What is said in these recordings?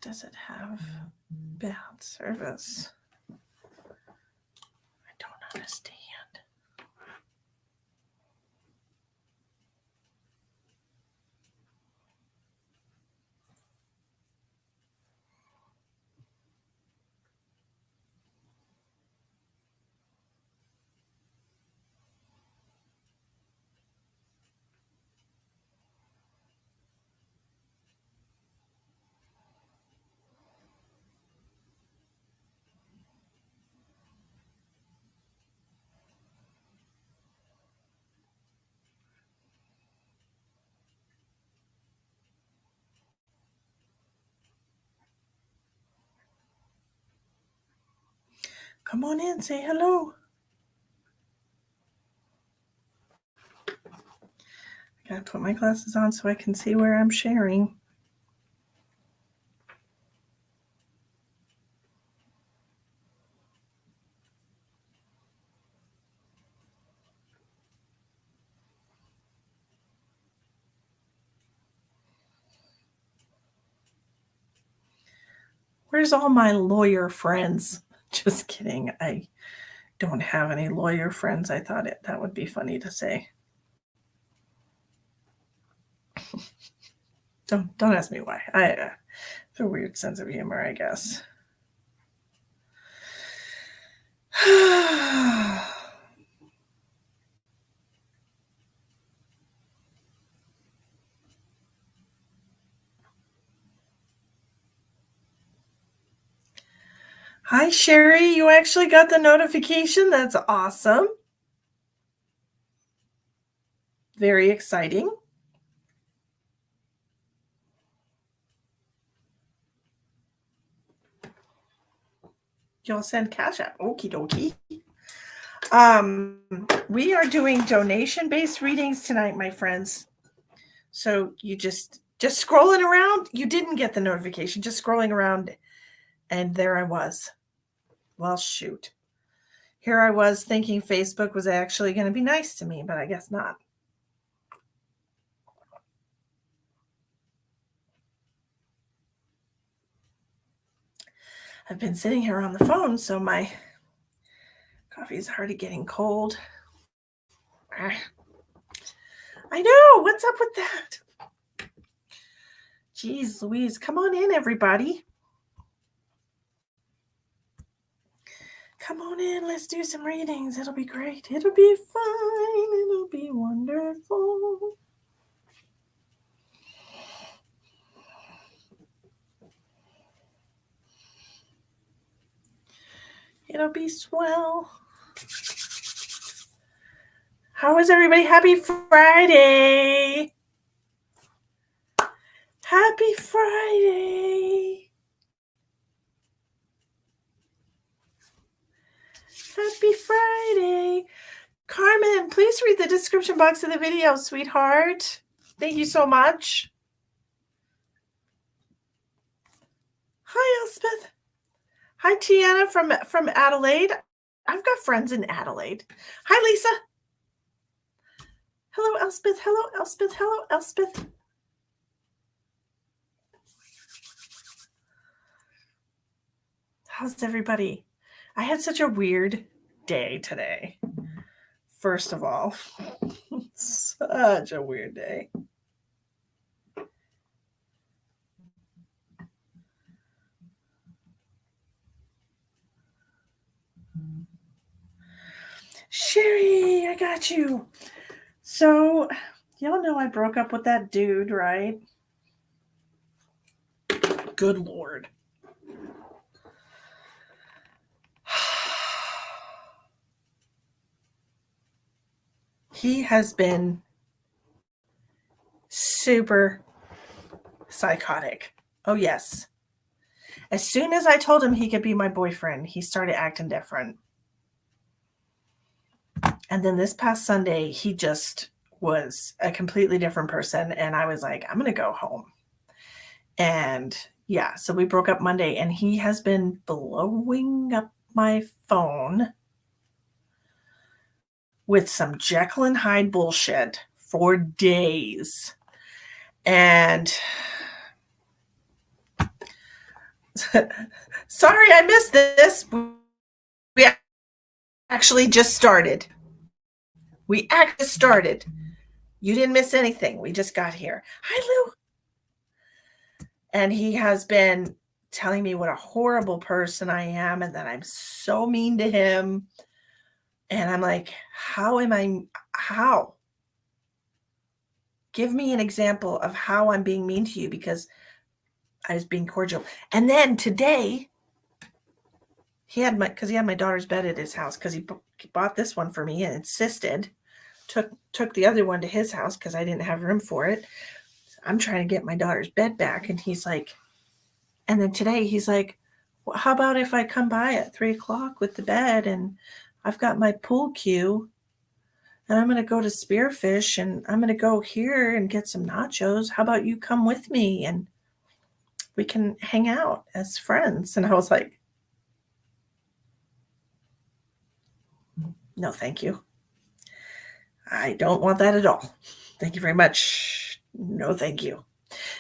does it have bad service? I don't understand. Come on in, say hello. I gotta put my glasses on so I can see where I'm sharing. Where's all my lawyer friends? Just kidding. I don't have any lawyer friends. I thought that would be funny to say. Don't ask me why. I have a weird sense of humor, I guess. Hi, Sherry. You actually got the notification. That's awesome. Very exciting. You'll send cash app. Okie dokie. We are doing donation-based readings tonight, my friends. So you just scrolling around, you didn't get the notification, just scrolling around, and there I was. Well, shoot. Here I was thinking Facebook was actually going to be nice to me, but I guess not. I've been sitting here on the phone, so my coffee is already getting cold. I know. What's up with that? Jeez Louise. Come on in, everybody. Come on in. Let's do some readings. It'll be great. It'll be fine. It'll be wonderful. It'll be swell. How is everybody? Happy Friday. Happy Friday. Happy Friday. Carmen, please read the description box of the video, sweetheart. Thank you so much. Hi, Elspeth. Hi, Tiana from Adelaide. I've got friends in Adelaide. Hi, Lisa. Hello, Elspeth. Hello, Elspeth. Hello, Elspeth. How's everybody? I had such a weird day today. First of all, such a weird day. Sherry, I got you. So, y'all know I broke up with that dude, right? Good Lord. He has been super psychotic. Oh, yes. As soon as I told him he could be my boyfriend, he started acting different. And then this past Sunday, he just was a completely different person. And I was like, I'm going to go home. And yeah, so we broke up Monday, and he has been blowing up my phone with some Jekyll and Hyde bullshit for days. And Sorry, I missed this. We actually just started. We actually started. You didn't miss anything. We just got here. Hi, Lou. And he has been telling me what a horrible person I am and that I'm so mean to him. And I'm like, how? Give me an example of how I'm being mean to you because I was being cordial. And then today, he had my daughter's bed at his house because he bought this one for me and insisted. Took the other one to his house because I didn't have room for it. I'm trying to get my daughter's bed back, and he's like, and then today he's like, well, how about if I come by at 3:00 with the bed and I've got my pool cue and I'm going to go to Spearfish and I'm going to go here and get some nachos. How about you come with me and we can hang out as friends? And I was like, no, thank you. I don't want that at all. Thank you very much. No, thank you.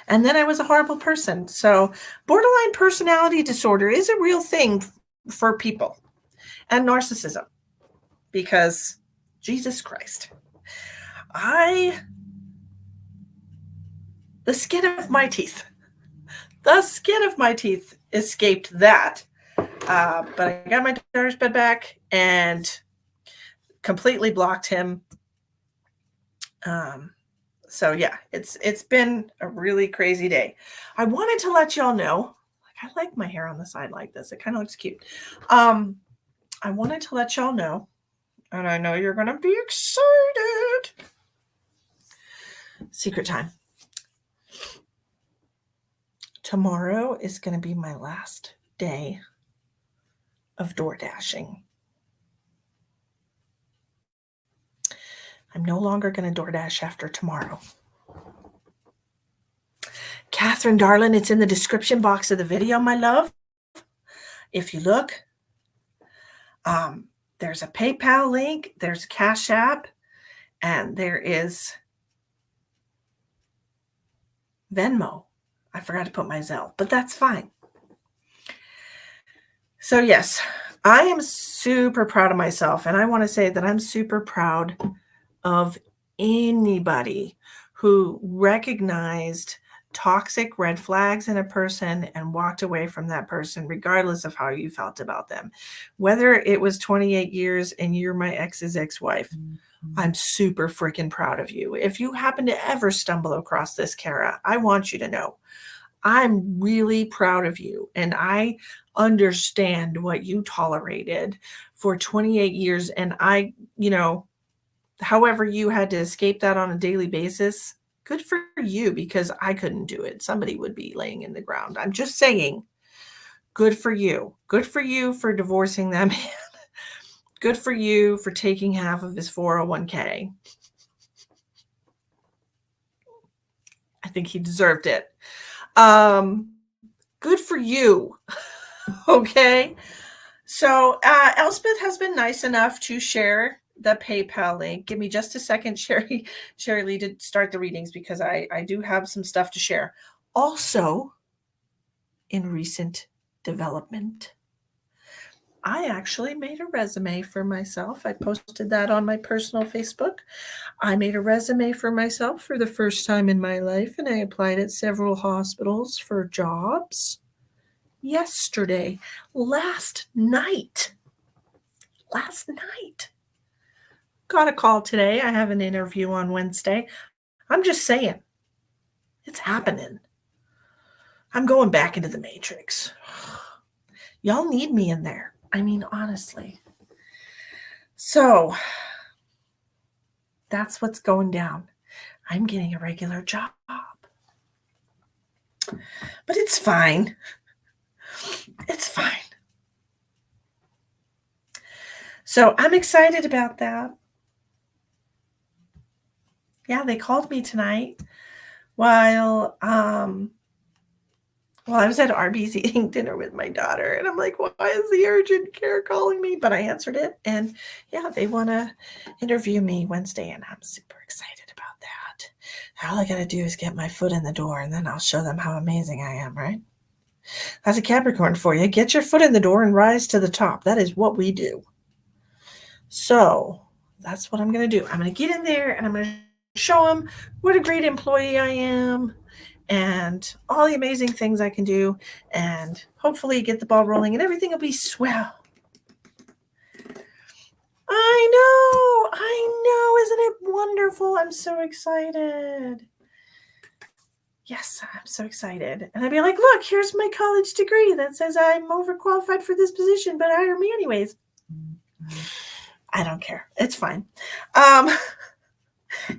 And then I was a horrible person. So, borderline personality disorder is a real thing for people, and narcissism, because Jesus Christ, the skin of my teeth, escaped that. But I got my daughter's bed back and completely blocked him. So yeah, it's been a really crazy day. I wanted to let y'all know, like I like my hair on the side like this. It kind of looks cute. I wanted to let y'all know, and I know you're gonna be excited. Secret time. Tomorrow is gonna be my last day of door dashing. I'm no longer going to DoorDash after tomorrow. Catherine, darling, it's in the description box of the video, my love. If you look, there's a PayPal link, there's a Cash App, and there is Venmo. I forgot to put my Zelle, but that's fine. So yes, I am super proud of myself, and I want to say that I'm super proud of anybody who recognized toxic red flags in a person and walked away from that person, regardless of how you felt about them. Whether it was 28 years and you're my ex's ex-wife, I'm super freaking proud of you. If you happen to ever stumble across this, Kara, I want you to know I'm really proud of you. And I understand what you tolerated for 28 years. And however you had to escape that on a daily basis, good for you, because I couldn't do it. Somebody would be laying in the ground. I'm just saying, good for you. Good for you for divorcing that man. Good for you for taking half of his 401k. I think he deserved it. Good for you. Okay. So Elspeth has been nice enough to share the PayPal link. Give me just a second, Sherry Lee, to start the readings, because I do have some stuff to share. Also, in recent development, I actually made a resume for myself. I posted that on my personal Facebook. I made a resume for myself for the first time in my life, and I applied at several hospitals for jobs yesterday, last night. Got a call today. I have an interview on Wednesday. I'm just saying, it's happening. I'm going back into the matrix. Y'all need me in there. I mean, honestly. So that's what's going down. I'm getting a regular job. But it's fine. It's fine. So I'm excited about that. Yeah, they called me tonight while I was at Arby's eating dinner with my daughter, and I'm like, why is the urgent care calling me? But I answered it, and yeah, they want to interview me Wednesday, and I'm super excited about that. All I got to do is get my foot in the door, and then I'll show them how amazing I am, right? That's a Capricorn for you. Get your foot in the door and rise to the top. That is what we do. So that's what I'm going to do. I'm going to get in there and I'm going to show them what a great employee I am and all the amazing things I can do, and hopefully get the ball rolling and everything will be swell. I know. Isn't it wonderful? I'm so excited. Yes, I'm so excited. And I'd be like, look, here's my college degree that says I'm overqualified for this position, but hire me anyways. I don't care. It's fine.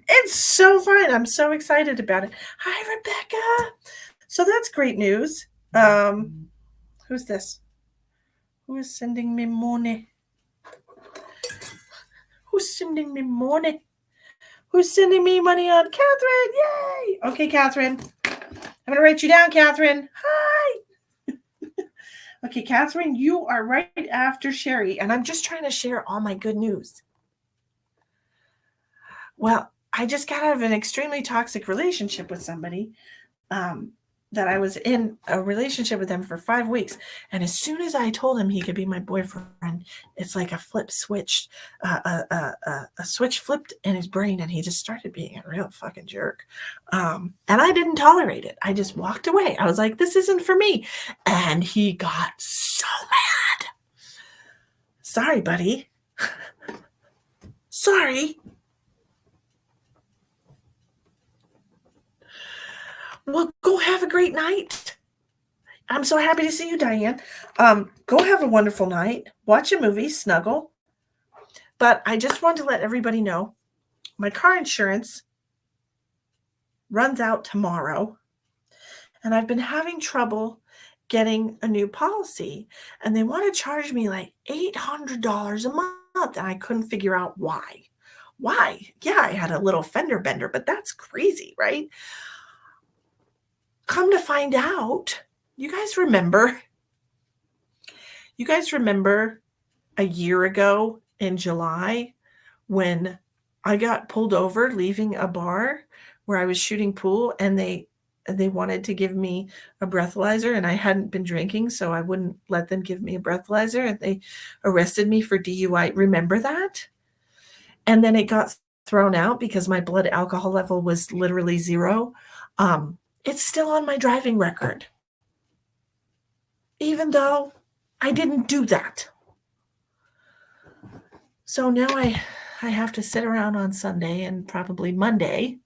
It's so fun. I'm so excited about it. Hi, Rebecca. So that's great news. Who's this? Who is sending me money? Who's sending me money? Who's sending me money on? Catherine? Yay! Okay, Catherine. I'm going to write you down, Catherine. Hi. Okay, Catherine, you are right after Sherry, and I'm just trying to share all my good news. Well, I just got out of an extremely toxic relationship with somebody that I was in a relationship with them for 5 weeks. And as soon as I told him he could be my boyfriend, it's like a flip switched, a switch flipped in his brain, and he just started being a real fucking jerk. And I didn't tolerate it. I just walked away. I was like, this isn't for me. And he got so mad. Sorry, buddy. Sorry. Well, go have a great night. I'm so happy to see you, Diane. Go have a wonderful night. Watch a movie, snuggle. But I just wanted to let everybody know my car insurance runs out tomorrow. And I've been having trouble getting a new policy. And they want to charge me like $800 a month. And I couldn't figure out why. Why? Yeah, I had a little fender bender, but that's crazy, right? Come to find out, you guys remember a year ago in July when I got pulled over leaving a bar where I was shooting pool, and they wanted to give me a breathalyzer, and I hadn't been drinking, so I wouldn't let them give me a breathalyzer, and they arrested me for DUI. Remember that? And then it got thrown out because my blood alcohol level was literally 0. It's still on my driving record, even though I didn't do that. So now I have to sit around on Sunday and probably Monday,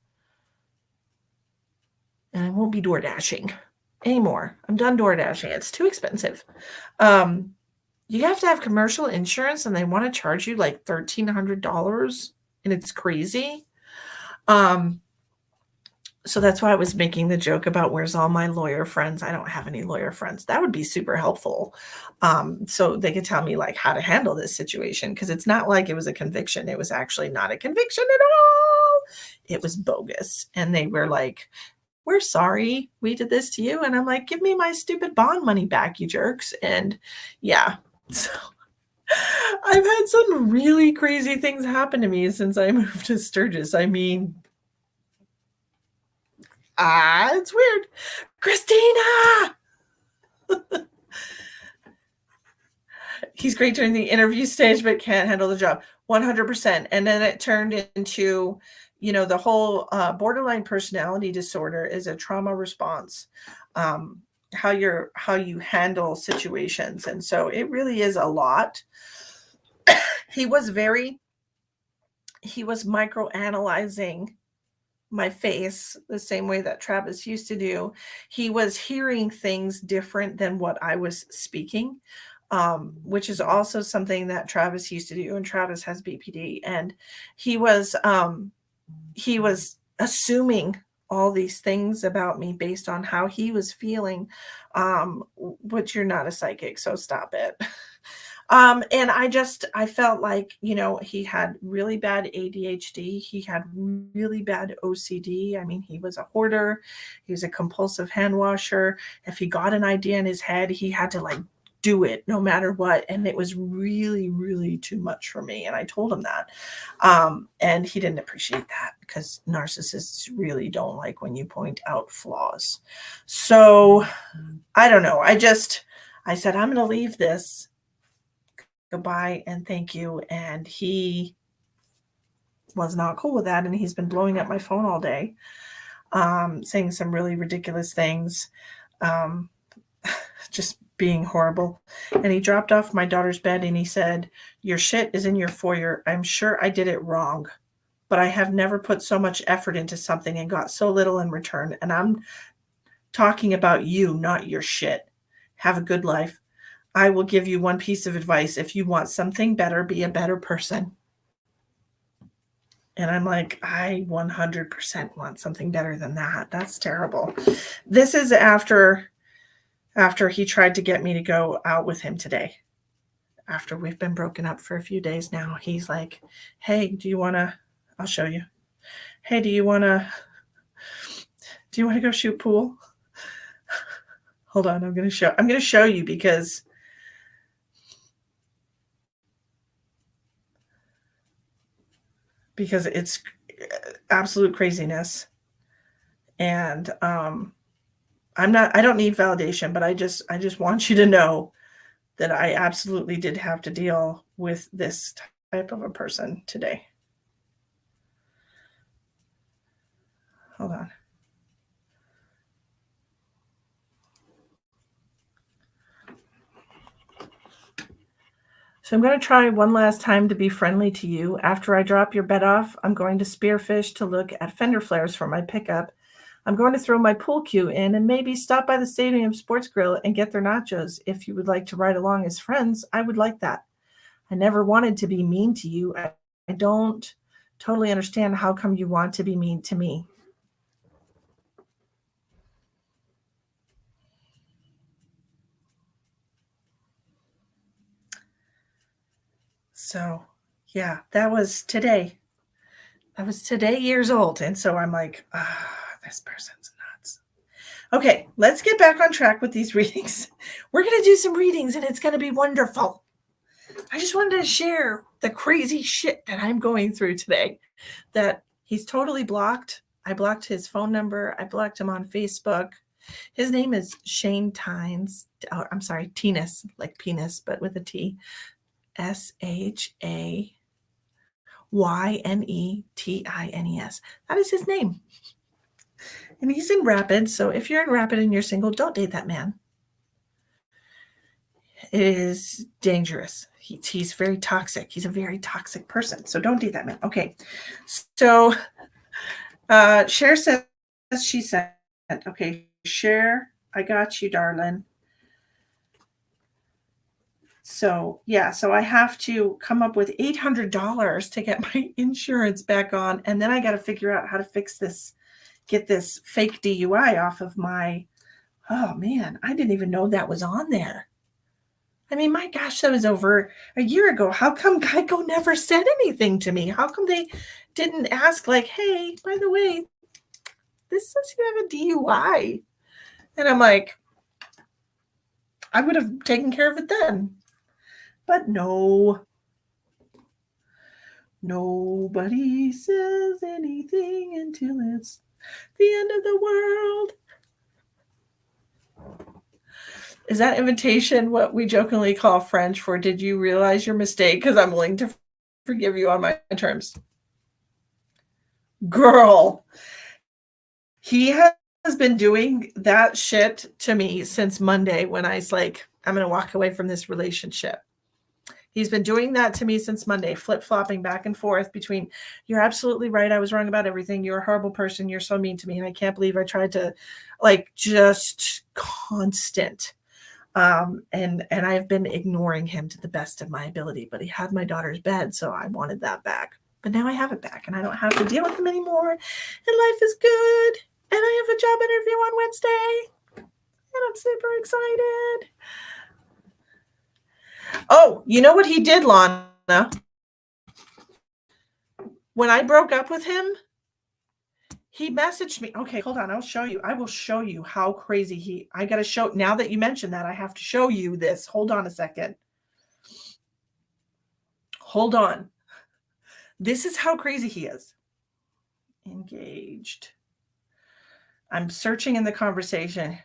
and I won't be door dashing anymore. I'm done door dashing. It's too expensive. You have to have commercial insurance, and they want to charge you like $1,300, and it's crazy. So that's why I was making the joke about where's all my lawyer friends. I don't have any lawyer friends. That would be super helpful. So they could tell me like how to handle this situation, because it's not like it was a conviction. It was actually not a conviction at all. It was bogus. And they were like, we're sorry we did this to you. And I'm like, give me my stupid bond money back, you jerks. And yeah, so I've had some really crazy things happen to me since I moved to Sturgis. I mean, it's weird. Christina! He's great during the interview stage, but can't handle the job. 100%. And then it turned into, the whole borderline personality disorder is a trauma response. How you handle situations. And so it really is a lot. He was microanalyzing my face the same way that Travis used to do. He was hearing things different than what I was speaking, which is also something that Travis used to do. And Travis has BPD, and he was assuming all these things about me based on how he was feeling, which you're not a psychic, so stop it. And I felt like, he had really bad ADHD. He had really bad OCD. I mean, he was a hoarder. He was a compulsive hand washer. If he got an idea in his head, he had to like do it no matter what. And it was really, really too much for me. And I told him that. And he didn't appreciate that because narcissists really don't like when you point out flaws. So I don't know. I said, I'm going to leave this. Goodbye and thank you. And he was not cool with that. And he's been blowing up my phone all day, saying some really ridiculous things. Just being horrible. And he dropped off my daughter's bed and he said, your shit is in your foyer. I'm sure I did it wrong, but I have never put so much effort into something and got so little in return. And I'm talking about you, not your shit. Have a good life. I will give you one piece of advice. If you want something better, be a better person. And I'm like, I 100% want something better than that. That's terrible. This is after he tried to get me to go out with him today. After we've been broken up for a few days now, he's like, hey, I'll show you. Hey, do you want to go shoot pool? Hold on, I'm going to show you because it's absolute craziness. And I don't need validation, but I just want you to know that I absolutely did have to deal with this type of a person today. Hold on. So I'm going to try one last time to be friendly to you. After I drop your bed off, I'm going to spearfish to look at fender flares for my pickup. I'm going to throw my pool cue in and maybe stop by the Stadium Sports Grill and get their nachos. If you would like to ride along as friends, I would like that. I never wanted to be mean to you. I don't totally understand how come you want to be mean to me. So, yeah, that was today. I was today years old. And so I'm like, this person's nuts. Okay, let's get back on track with these readings. We're going to do some readings and it's going to be wonderful. I just wanted to share the crazy shit that I'm going through today, that he's totally blocked. I blocked his phone number. I blocked him on Facebook. His name is Shane Tynes. Oh, I'm sorry, Tines, like penis, but with a T. SHAYNETINES. That is his name. And he's in Rapid. So if you're in Rapid and you're single, don't date that man. It is dangerous. He's very toxic. He's a very toxic person. So don't date that man. Okay. So Cher says she sent. Okay, Cher, I got you, darling. So, yeah, so I have to come up with $800 to get my insurance back on. And then I got to figure out how to fix this, get this fake DUI off of my, oh man, I didn't even know that was on there. I mean, my gosh, that was over a year ago. How come Geico never said anything to me? How come they didn't ask like, hey, by the way, this says you have a DUI? And I'm like, I would have taken care of it then. But no, nobody says anything until it's the end of the world. Is that invitation what we jokingly call French for did you realize your mistake? Because I'm willing to forgive you on my terms. Girl, he has been doing that shit to me since Monday when I was like, I'm going to walk away from this relationship. He's been doing that to me since Monday, flip-flopping back and forth between, you're absolutely right, I was wrong about everything, you're a horrible person, you're so mean to me, and I can't believe I tried to, like, just constant. And I've been ignoring him to the best of my ability, but he had my daughter's bed, so I wanted that back. But now I have it back, and I don't have to deal with him anymore, and life is good, and I have a job interview on Wednesday, and I'm super excited. Oh, you know what he did, Lana? When I broke up with him, He messaged me. Okay, hold on. I'll show you. I will show you how crazy I got to show. Now that you mentioned that, I have to show you this. Hold on a second. Hold on. This is how crazy he is. Engaged. I'm searching in the conversation.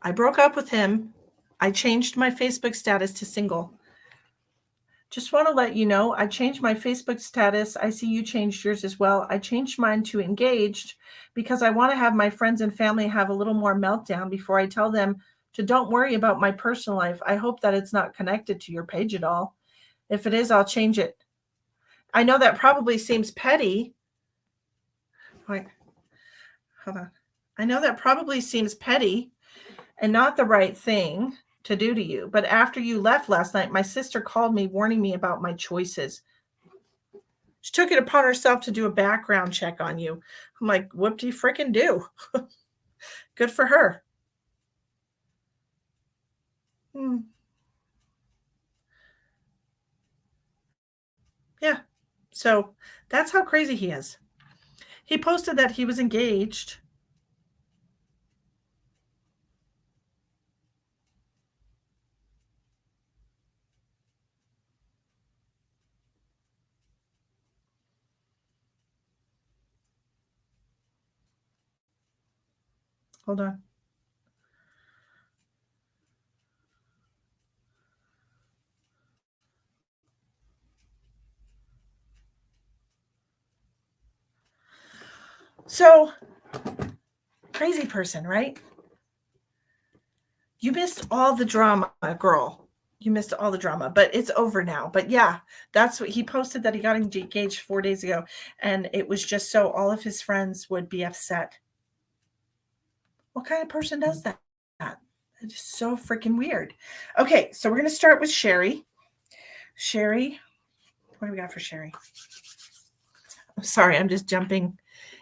I broke up with him. I changed my Facebook status to single. Just want to let you know, I changed my Facebook status. I see you changed yours as well. I changed mine to engaged because I want to have my friends and family have a little more meltdown before I tell them to don't worry about my personal life. I hope that it's not connected to your page at all. If it is, I'll change it. I know that probably seems petty. Wait, hold on. I know that probably seems petty and not the right thing to do to you. But after you left last night, my sister called me warning me about my choices. She took it upon herself to do a background check on you. I'm like, what do you freaking do? Good for her. Yeah. So that's how crazy he is. He posted that he was engaged. Hold on. So, crazy person, right? You missed all the drama, girl. You missed all the drama, but it's over now. But yeah, that's what he posted, that he got engaged 4 days ago. And it was just so all of his friends would be upset. What kind of person does that? It's so freaking weird. Okay, so we're going to start with Sherry. Sherry, what do we got for Sherry? I'm sorry, I'm just jumping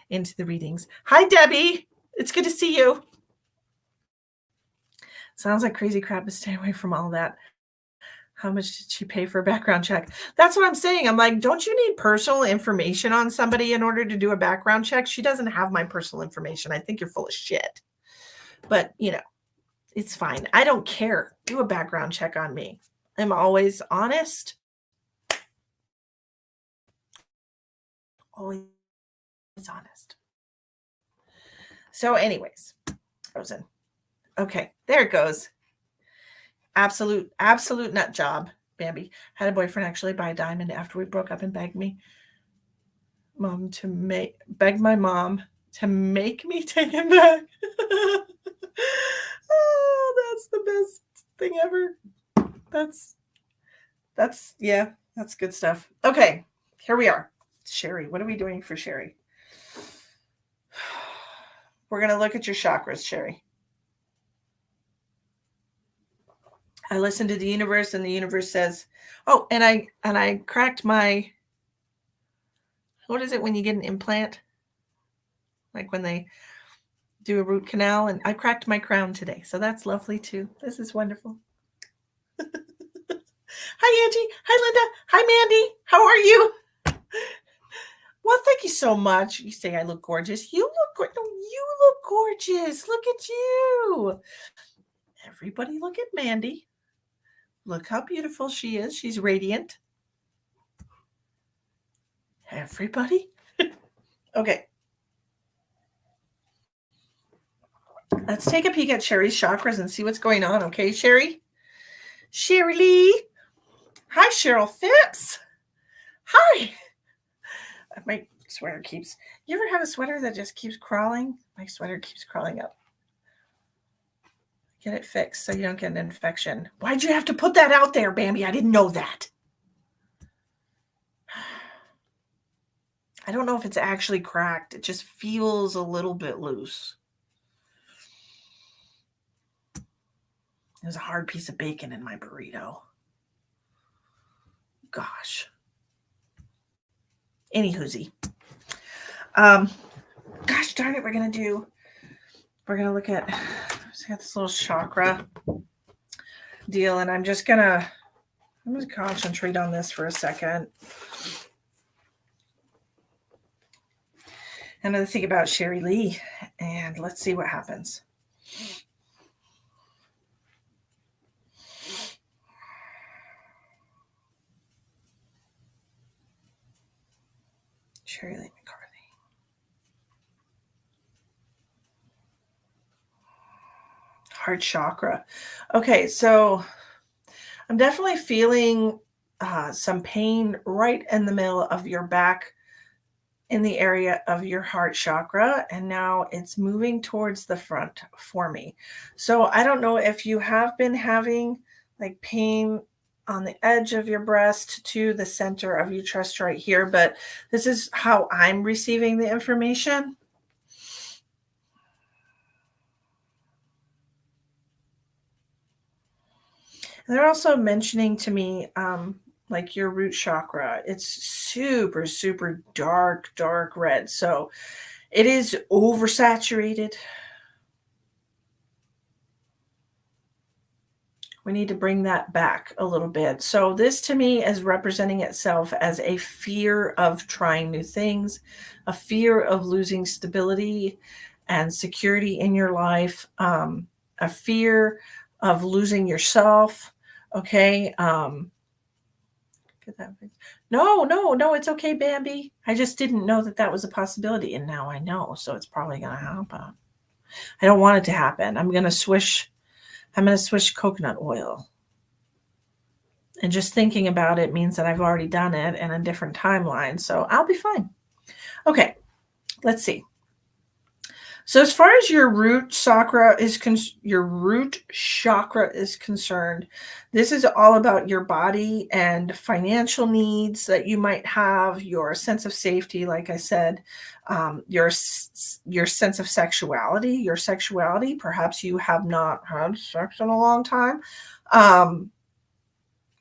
into the readings. Hi, Debbie. It's good to see you. Sounds like crazy crap, but stay away from all that. How much did she pay for a background check? That's what I'm saying. I'm like, don't you need personal information on somebody in order to do a background check? She doesn't have my personal information. I think you're full of shit. But, it's fine. I don't care. Do a background check on me. I'm always honest. Always honest. So anyways, frozen. Okay, there it goes. Absolute nut job, Bambi. Had a boyfriend actually buy a diamond after we broke up and begged my mom to make me take him back. Oh, that's the best thing ever. That's good stuff. Okay, here we are. Sherry, what are we doing for Sherry? We're going to look at your chakras, Sherry. I listen to the universe, and the universe says, oh, and I cracked my, what is it when you get an implant? Like when they do a root canal, and I cracked my crown today. So that's lovely too. This is wonderful. Hi, Angie. Hi, Linda. Hi, Mandy. How are you? Well, thank you so much. You say I look gorgeous. You look gorgeous. Look at you. Everybody look at Mandy. Look how beautiful she is. She's radiant. Everybody. Okay. Let's take a peek at Sherry's chakras and see what's going on. Okay, Sherry? Sherry Lee. Hi, Cheryl Phipps. Hi. My sweater keeps... You ever have a sweater that just keeps crawling? My sweater keeps crawling up. Get it fixed so you don't get an infection. Why'd you have to put that out there, Bambi? I didn't know that. I don't know if it's actually cracked. It just feels a little bit loose. There's a hard piece of bacon in my burrito. Gosh. Anywhoosie. Gosh darn it, we're going to look at, I got this little chakra. deal, and I'm going to concentrate on this for a second. I'm going to think about Sherry Lee, and let's see what happens. Sherry Lee McCarthy. Heart chakra. Okay, so I'm definitely feeling some pain right in the middle of your back, in the area of your heart chakra, and now it's moving towards the front for me. So I don't know if you have been having like pain on the edge of your breast to the center of your chest right here, but this is how I'm receiving the information. And they're also mentioning to me like your root chakra. It's super, super dark, dark red. So it is oversaturated. We need to bring that back a little bit. So this to me is representing itself as a fear of trying new things, a fear of losing stability and security in your life, a fear of losing yourself. Okay. No, it's okay, Bambi. I just didn't know that that was a possibility, and now I know, so it's probably going to happen. I don't want it to happen. I'm going to swish coconut oil. And just thinking about it means that I've already done it in a different timeline, so I'll be fine. Okay, let's see. So as far as your root chakra is concerned, this is all about your body and financial needs that you might have, your sense of safety, like I said, your sense of sexuality, your sexuality. Perhaps you have not had sex in a long time.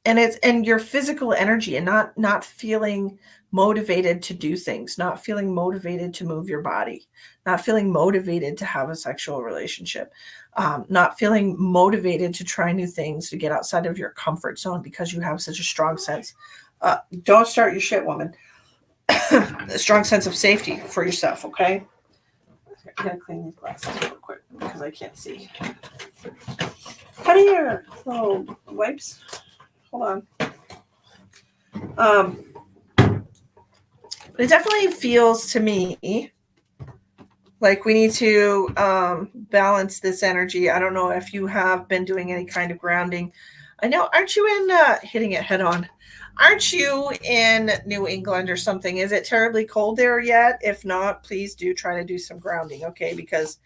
And your physical energy and not feeling motivated to do things, not feeling motivated to move your body, not feeling motivated to have a sexual relationship, not feeling motivated to try new things, to get outside of your comfort zone because you have such a strong sense. Don't start your shit, woman. A strong sense of safety for yourself, okay? I gotta clean these glasses real quick because I can't see. How do your little wipes? Hold on. But it definitely feels to me like we need to balance this energy. I don't know if you have been doing any kind of grounding. I know, aren't you in hitting it head on? Aren't you in New England or something? Is it terribly cold there yet? If not, please do try to do some grounding, okay? Because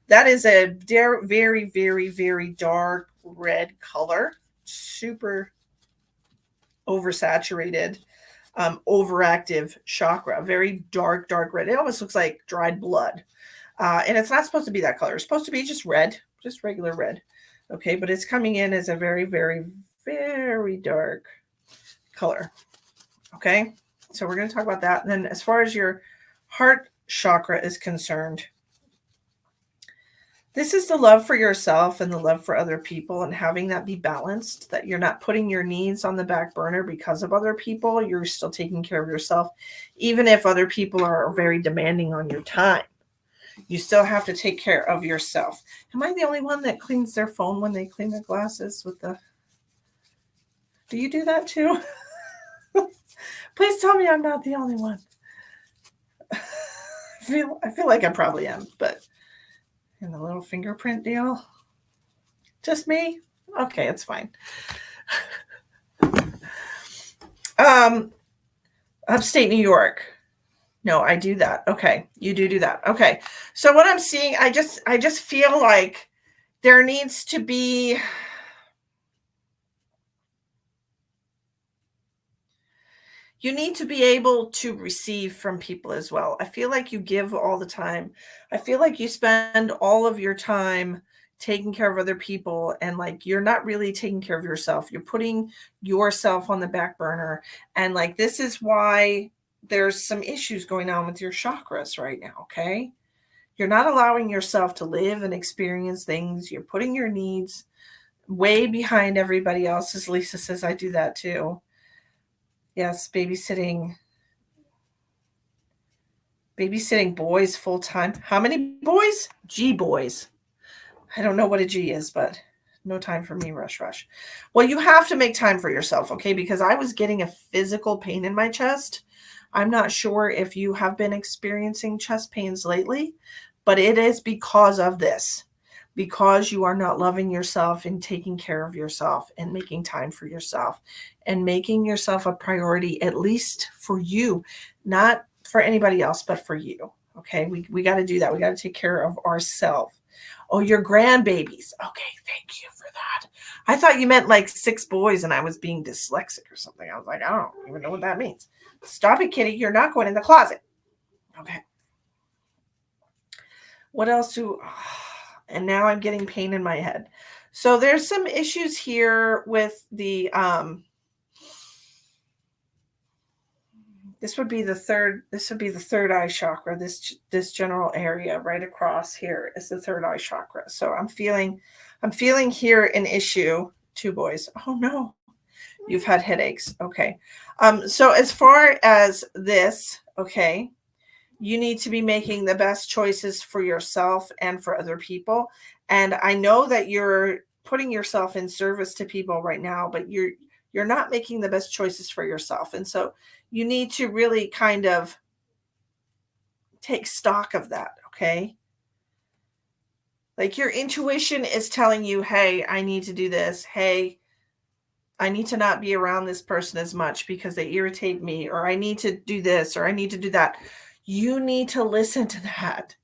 that is a very, very, very dark red color, super oversaturated, overactive chakra, very dark, dark red. It almost looks like dried blood. And it's not supposed to be that color. It's supposed to be just red, just regular red. Okay, but it's coming in as a very, very, very dark color. Okay, so we're going to talk about that. And then as far as your heart chakra is concerned, this is the love for yourself and the love for other people, and having that be balanced, that you're not putting your needs on the back burner because of other people. You're still taking care of yourself, even if other people are very demanding on your time. You still have to take care of yourself. Am I the only one that cleans their phone when they clean their glasses with the... Do you do that too? Please tell me I'm not the only one. I feel like I probably am, but... And the little fingerprint deal? Just me? Okay, it's fine. Upstate New York. No, I do that. Okay, you do that. Okay, so what I'm seeing, I just feel like there needs to be... You need to be able to receive from people as well. I feel like you give all the time. I feel like you spend all of your time taking care of other people, and like you're not really taking care of yourself. You're putting yourself on the back burner. And like this is why there's some issues going on with your chakras right now, okay? You're not allowing yourself to live and experience things. You're putting your needs way behind everybody else. As Lisa says, I do that too. Yes, babysitting boys full time. How many boys? G boys. I don't know what a G is, but no time for me, rush, rush. Well, you have to make time for yourself, okay? Because I was getting a physical pain in my chest. I'm not sure if you have been experiencing chest pains lately, but it is because of this. Because you are not loving yourself and taking care of yourself and making time for yourself and making yourself a priority, at least for you, not for anybody else, but for you. Okay. We got to do that. We got to take care of ourselves. Oh, your grandbabies. Okay, thank you for that. I thought you meant like 6 boys and I was being dyslexic or something. I was like, I don't even know what that means. Stop it, kitty. You're not going in the closet. Okay. What else and now I'm getting pain in my head. So there's some issues here with the this would be the third eye chakra. This general area right across here is the third eye chakra. So I'm feeling here an issue. 2 boys. Oh no. You've had headaches. Okay. So as far as this, okay, you need to be making the best choices for yourself and for other people. And I know that you're putting yourself in service to people right now, but you're not making the best choices for yourself. And so you need to really kind of take stock of that, okay? Like your intuition is telling you, hey, I need to do this. Hey, I need to not be around this person as much because they irritate me, or I need to do this, or I need to do that. You need to listen to that.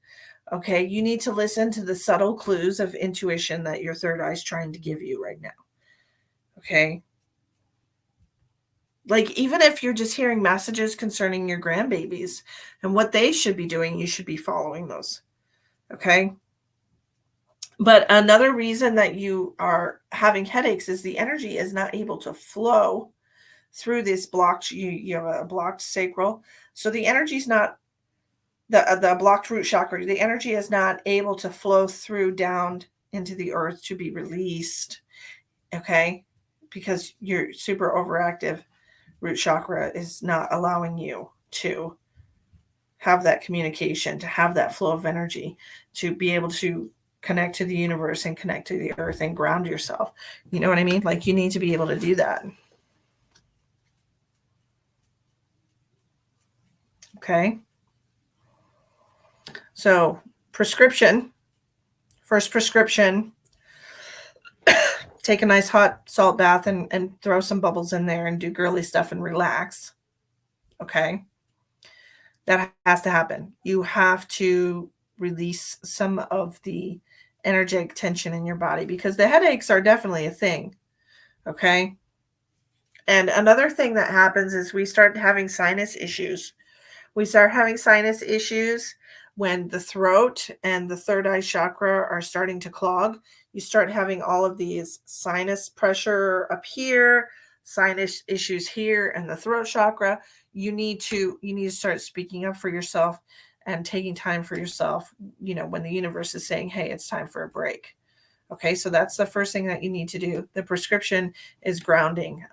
Okay. You need to listen to the subtle clues of intuition that your third eye is trying to give you right now. Okay. Like, even if you're just hearing messages concerning your grandbabies and what they should be doing, you should be following those. Okay. But another reason that you are having headaches is the energy is not able to flow through this blocked, you have a blocked sacral. So the energy is not, the blocked root chakra, the energy is not able to flow through down into the earth to be released. Okay. Because your super overactive root chakra is not allowing you to have that communication, to have that flow of energy, to be able to connect to the universe and connect to the earth and ground yourself. You know what I mean? Like, you need to be able to do that. Okay. So first prescription, take a nice hot salt bath and throw some bubbles in there and do girly stuff and relax. Okay. That has to happen. You have to release some of the energetic tension in your body because the headaches are definitely a thing. Okay. And another thing that happens is we start having sinus issues. We start having sinus issues when the throat and the third eye chakra are starting to clog. You start having all of these sinus pressure up here, sinus issues here, and the throat chakra. You need to start speaking up for yourself and taking time for yourself, when the universe is saying, hey, it's time for a break. Okay, so that's the first thing that you need to do. The prescription is grounding,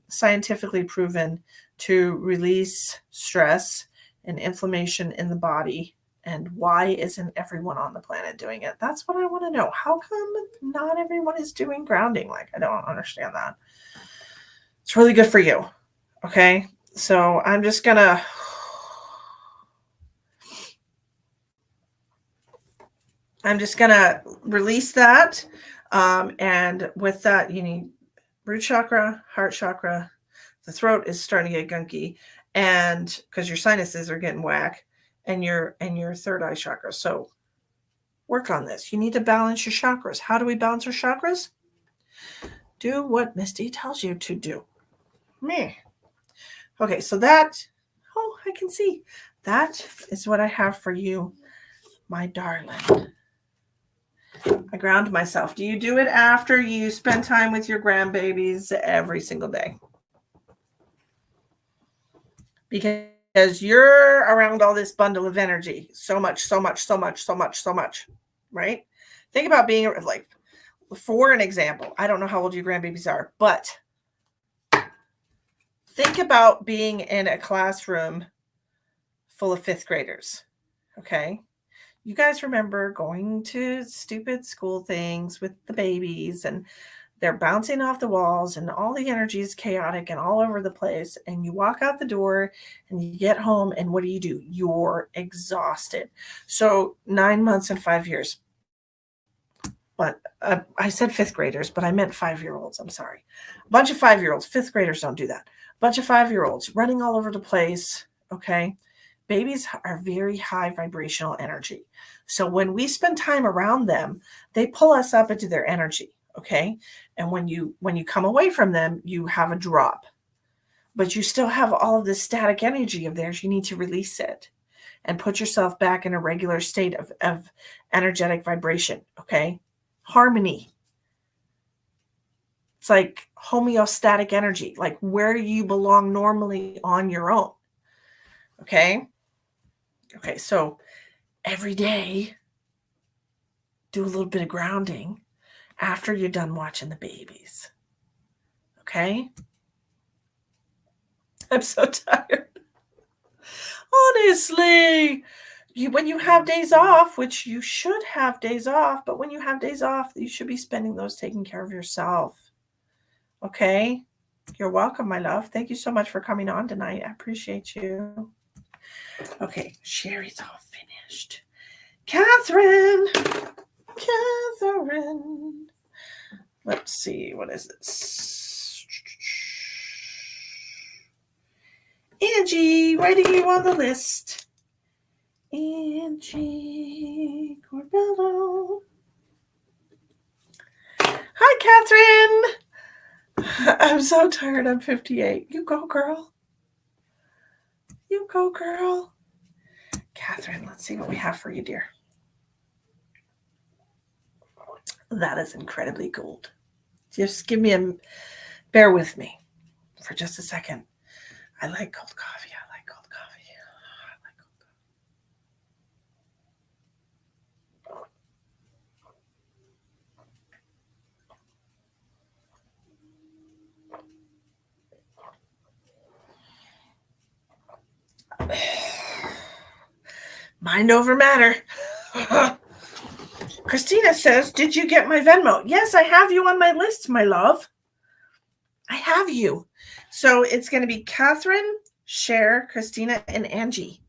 scientifically proven to release stress and inflammation in the body. And why isn't everyone on the planet doing it? That's what I want to know. How come not everyone is doing grounding? Like, I don't understand that. It's really good for you. Okay, so I'm just gonna release that. And with that, you need root chakra, heart chakra. The throat is starting to get gunky, and because your sinuses are getting whack, and your third eye chakra. So work on this. You need to balance your chakras. How do we balance our chakras? Do what Misty tells you to do. Me. Okay, so that, I can see. That is what I have for you, my darling. I ground myself. Do you do it after you spend time with your grandbabies every single day? Because you're around all this bundle of energy. So much, right? Think about being like, for an example, I don't know how old your grandbabies are, but think about being in a classroom full of fifth graders. Okay. You guys remember going to stupid school things with the babies, and they're bouncing off the walls and all the energy is chaotic and all over the place. And you walk out the door and you get home, and what do? You're exhausted. So 9 months and 5 years. But I said fifth graders, but I meant 5-year-olds. I'm sorry. A bunch of 5-year-olds. Fifth graders don't do that. A bunch of 5-year-olds running all over the place. Okay. Babies are very high vibrational energy. So when we spend time around them, they pull us up into their energy. Okay. And when you come away from them, you have a drop. But you still have all of this static energy of theirs. You need to release it and put yourself back in a regular state of energetic vibration. Okay. Harmony. It's like homeostatic energy, like where you belong normally on your own. Okay. Okay. So every day, do a little bit of grounding after you're done watching the babies. Okay. I'm so tired. Honestly, when you have days off, which you should have days off, but when you have days off, you should be spending those taking care of yourself. Okay. You're welcome, my love. Thank you so much for coming on tonight. I appreciate you. Okay. Sherry's all finished. Catherine. Let's see. What is this? Angie, writing you on the list. Angie Corbello. Hi, Catherine. I'm so tired. I'm 58. You go, girl. You go, girl. Catherine, let's see what we have for you, dear. That is incredibly gold. Just bear with me for just a second. I like cold coffee. Mind over matter. Christina says, did you get my Venmo? Yes, I have you on my list, my love. I have you. So it's going to be Catherine, Cher, Christina, and Angie.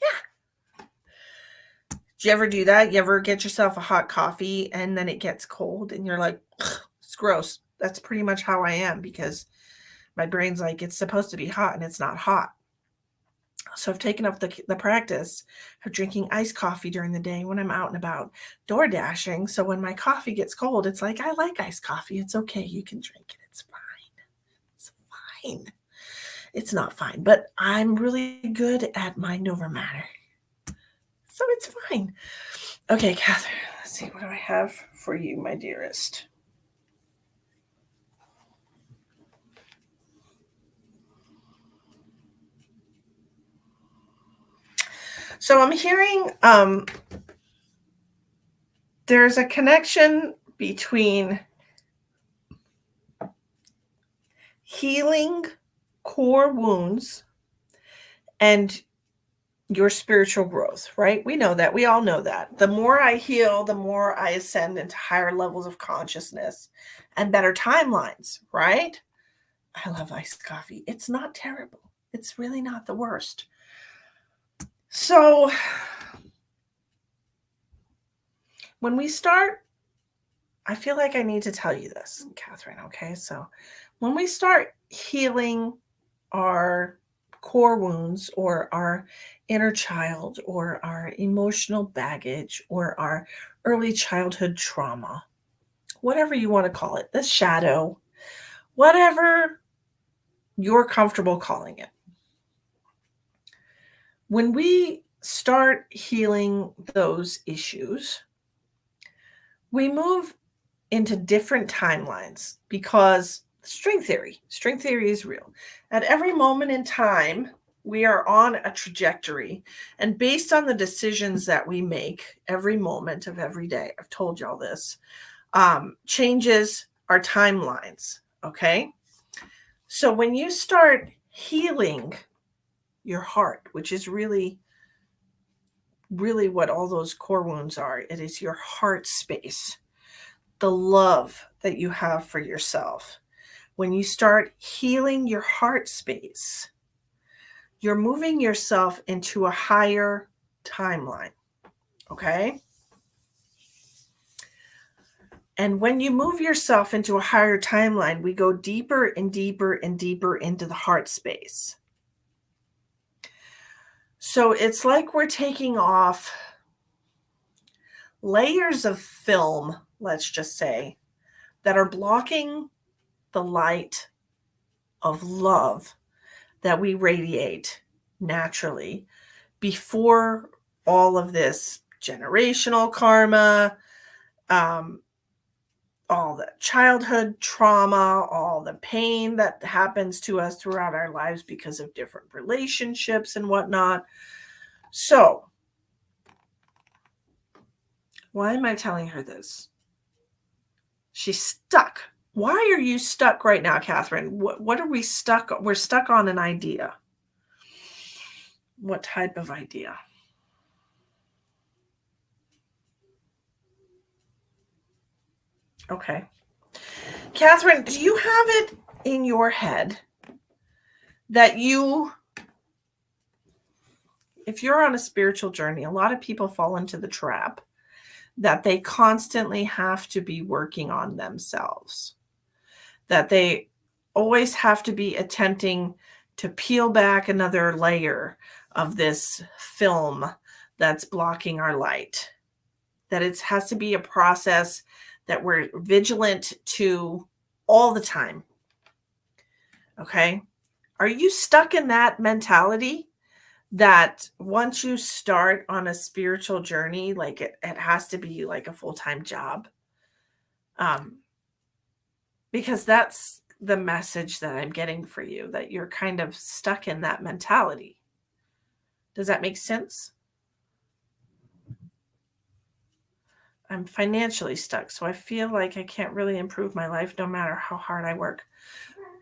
Yeah. Do you ever do that? You ever get yourself a hot coffee and then it gets cold and you're like, it's gross. That's pretty much how I am, because my brain's like, it's supposed to be hot and it's not hot. So I've taken up the practice of drinking iced coffee during the day when I'm out and about door dashing. So when my coffee gets cold, it's like, I like iced coffee. It's okay. You can drink it. It's fine. It's fine. It's not fine, but I'm really good at mind over matter. So it's fine. Okay, Catherine, let's see. What do I have for you, my dearest? So I'm hearing there's a connection between healing core wounds and your spiritual growth, right? We know that. We all know that. The more I heal, the more I ascend into higher levels of consciousness and better timelines, right? I love iced coffee. It's not terrible. It's really not the worst. So when we start, I feel like I need to tell you this, Catherine, okay? So when we start healing our core wounds or our inner child or our emotional baggage or our early childhood trauma, whatever you want to call it, the shadow, whatever you're comfortable calling it. When we start healing those issues, we move into different timelines, because string theory is real. At every moment in time, We are on a trajectory, and based on the decisions that we make every moment of every day, I've told y'all this, changes our timelines. Okay. So when you start healing your heart, which is really, really what all those core wounds are, it is your heart space, the love that you have for yourself. When you start healing your heart space, you're moving yourself into a higher timeline. Okay. And when you move yourself into a higher timeline, we go deeper and deeper and deeper into the heart space. So it's like we're taking off layers of film, let's just say, that are blocking the light of love that we radiate naturally before all of this generational karma, all the childhood trauma, all the pain that happens to us throughout our lives because of different relationships and whatnot. So, why am I telling her this? She's stuck. Why are you stuck right now, Catherine? What are we stuck on? We're stuck on an idea. What type of idea? Okay. Catherine, do you have it in your head that if you're on a spiritual journey, a lot of people fall into the trap that they constantly have to be working on themselves, that they always have to be attempting to peel back another layer of this film that's blocking our light, that it has to be a process that we're vigilant to all the time. Okay. Are you stuck in that mentality that once you start on a spiritual journey, like it has to be like a full-time job? Because that's the message that I'm getting for you, that you're kind of stuck in that mentality. Does that make sense? I'm financially stuck, so I feel like I can't really improve my life no matter how hard I work.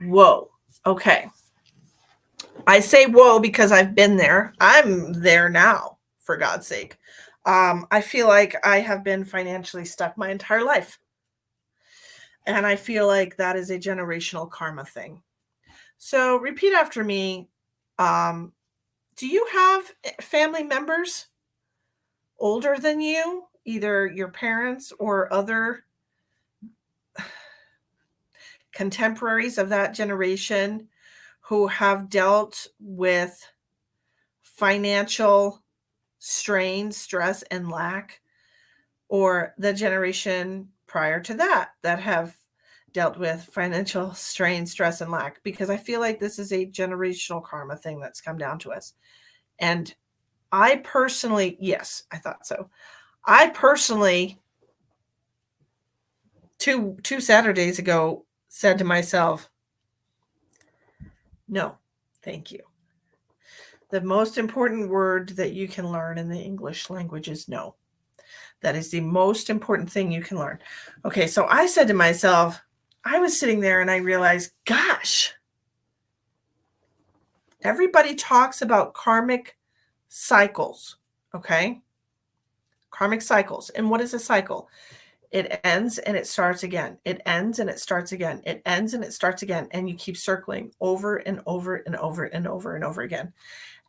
Whoa. Okay. I say whoa because I've been there. I'm there now, for God's sake. I feel like I have been financially stuck my entire life. And I feel like that is a generational karma thing. So repeat after me. Do you have family members older than you, either your parents or other contemporaries of that generation, who have dealt with financial strain, stress, and lack, or the generation prior to that have dealt with financial strain, stress, and lack? Because I feel like this is a generational karma thing that's come down to us. And I personally, yes, I thought so. I personally, two Saturdays ago, said to myself, no, thank you. The most important word that you can learn in the English language is no. That is the most important thing you can learn. Okay, so I said to myself, I was sitting there and I realized, gosh, everybody talks about karmic cycles, okay? Karmic cycles. And what is a cycle? It ends and it starts again. It ends and it starts again. It ends and it starts again. And you keep circling over and over and over and over and over again.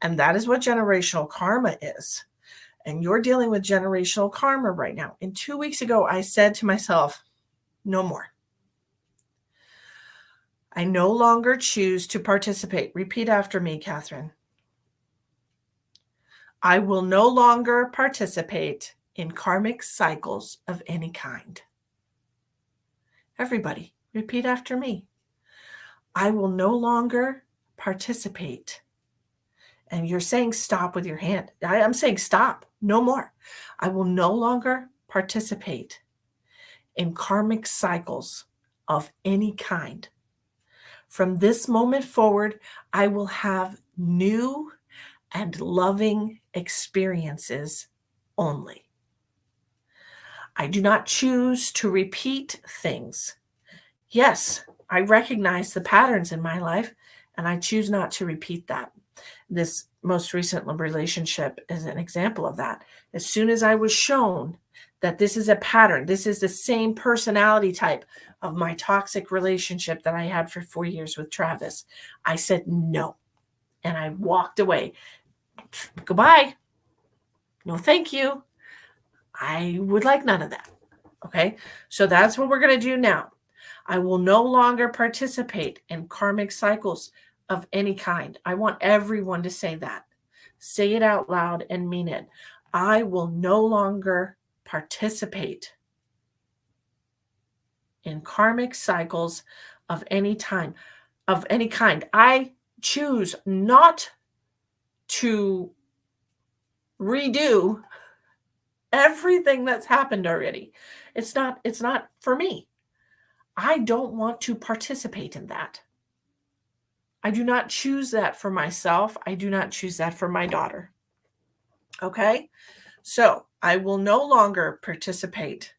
And that is what generational karma is. And you're dealing with generational karma right now. And 2 weeks ago, I said to myself, no more. I no longer choose to participate. Repeat after me, Catherine. I will no longer participate in karmic cycles of any kind. Everybody, repeat after me. I will no longer participate. And you're saying stop with your hand. I'm saying stop. No more. I will no longer participate in karmic cycles of any kind. From this moment forward, I will have new and loving experiences only. I do not choose to repeat things. Yes, I recognize the patterns in my life, and I choose not to repeat that. This most recent relationship is an example of that. As soon as I was shown that this is a pattern, this is the same personality type of my toxic relationship that I had for 4 years with Travis, I said no. And I walked away. Goodbye. No, thank you. I would like none of that. Okay. So that's what we're going to do now. I will no longer participate in karmic cycles of any kind. I want everyone to say that. Say it out loud and mean it. I will no longer participate in karmic cycles of any time, of any kind. I choose not to redo everything that's happened already. It's not for me. I don't want to participate in that. I do not choose that for myself. I do not choose that for my daughter. Okay? So I will no longer participate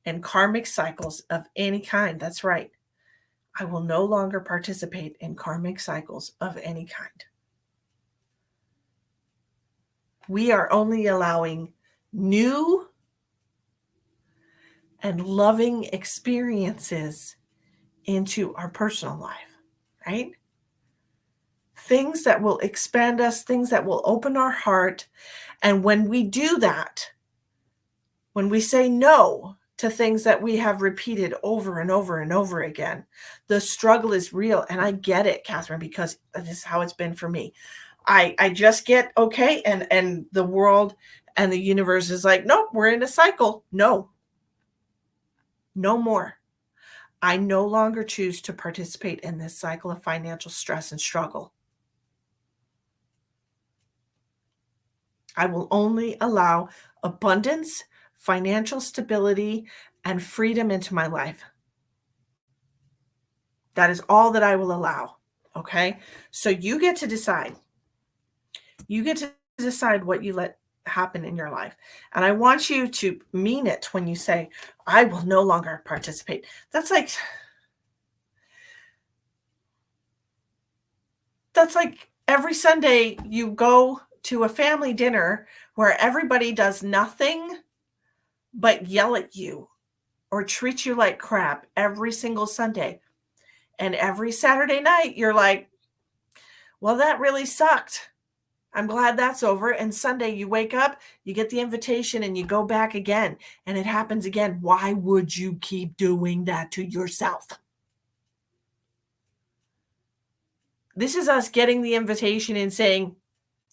in karmic cycles of any kind. That's right. I will no longer participate in karmic cycles of any kind. We are only allowing new and loving experiences into our personal life, right? Things that will expand us, things that will open our heart. And when we do that, when we say no to things that we have repeated over and over and over again, the struggle is real. And I get it, Catherine, because this is how it's been for me. I just get, okay, and the world and the universe is like, nope, we're in a cycle. No more. I no longer choose to participate in this cycle of financial stress and struggle. I will only allow abundance, financial stability, and freedom into my life. That is all that I will allow. Okay? So you get to decide. You get to decide what you let happen in your life. And I want you to mean it when you say, I will no longer participate. That's like every Sunday you go to a family dinner where everybody does nothing but yell at you or treat you like crap every single Sunday. And every Saturday night, you're like, well, that really sucked. I'm glad that's over. And Sunday, you wake up, you get the invitation, and you go back again. And it happens again. Why would you keep doing that to yourself? This is us getting the invitation and saying,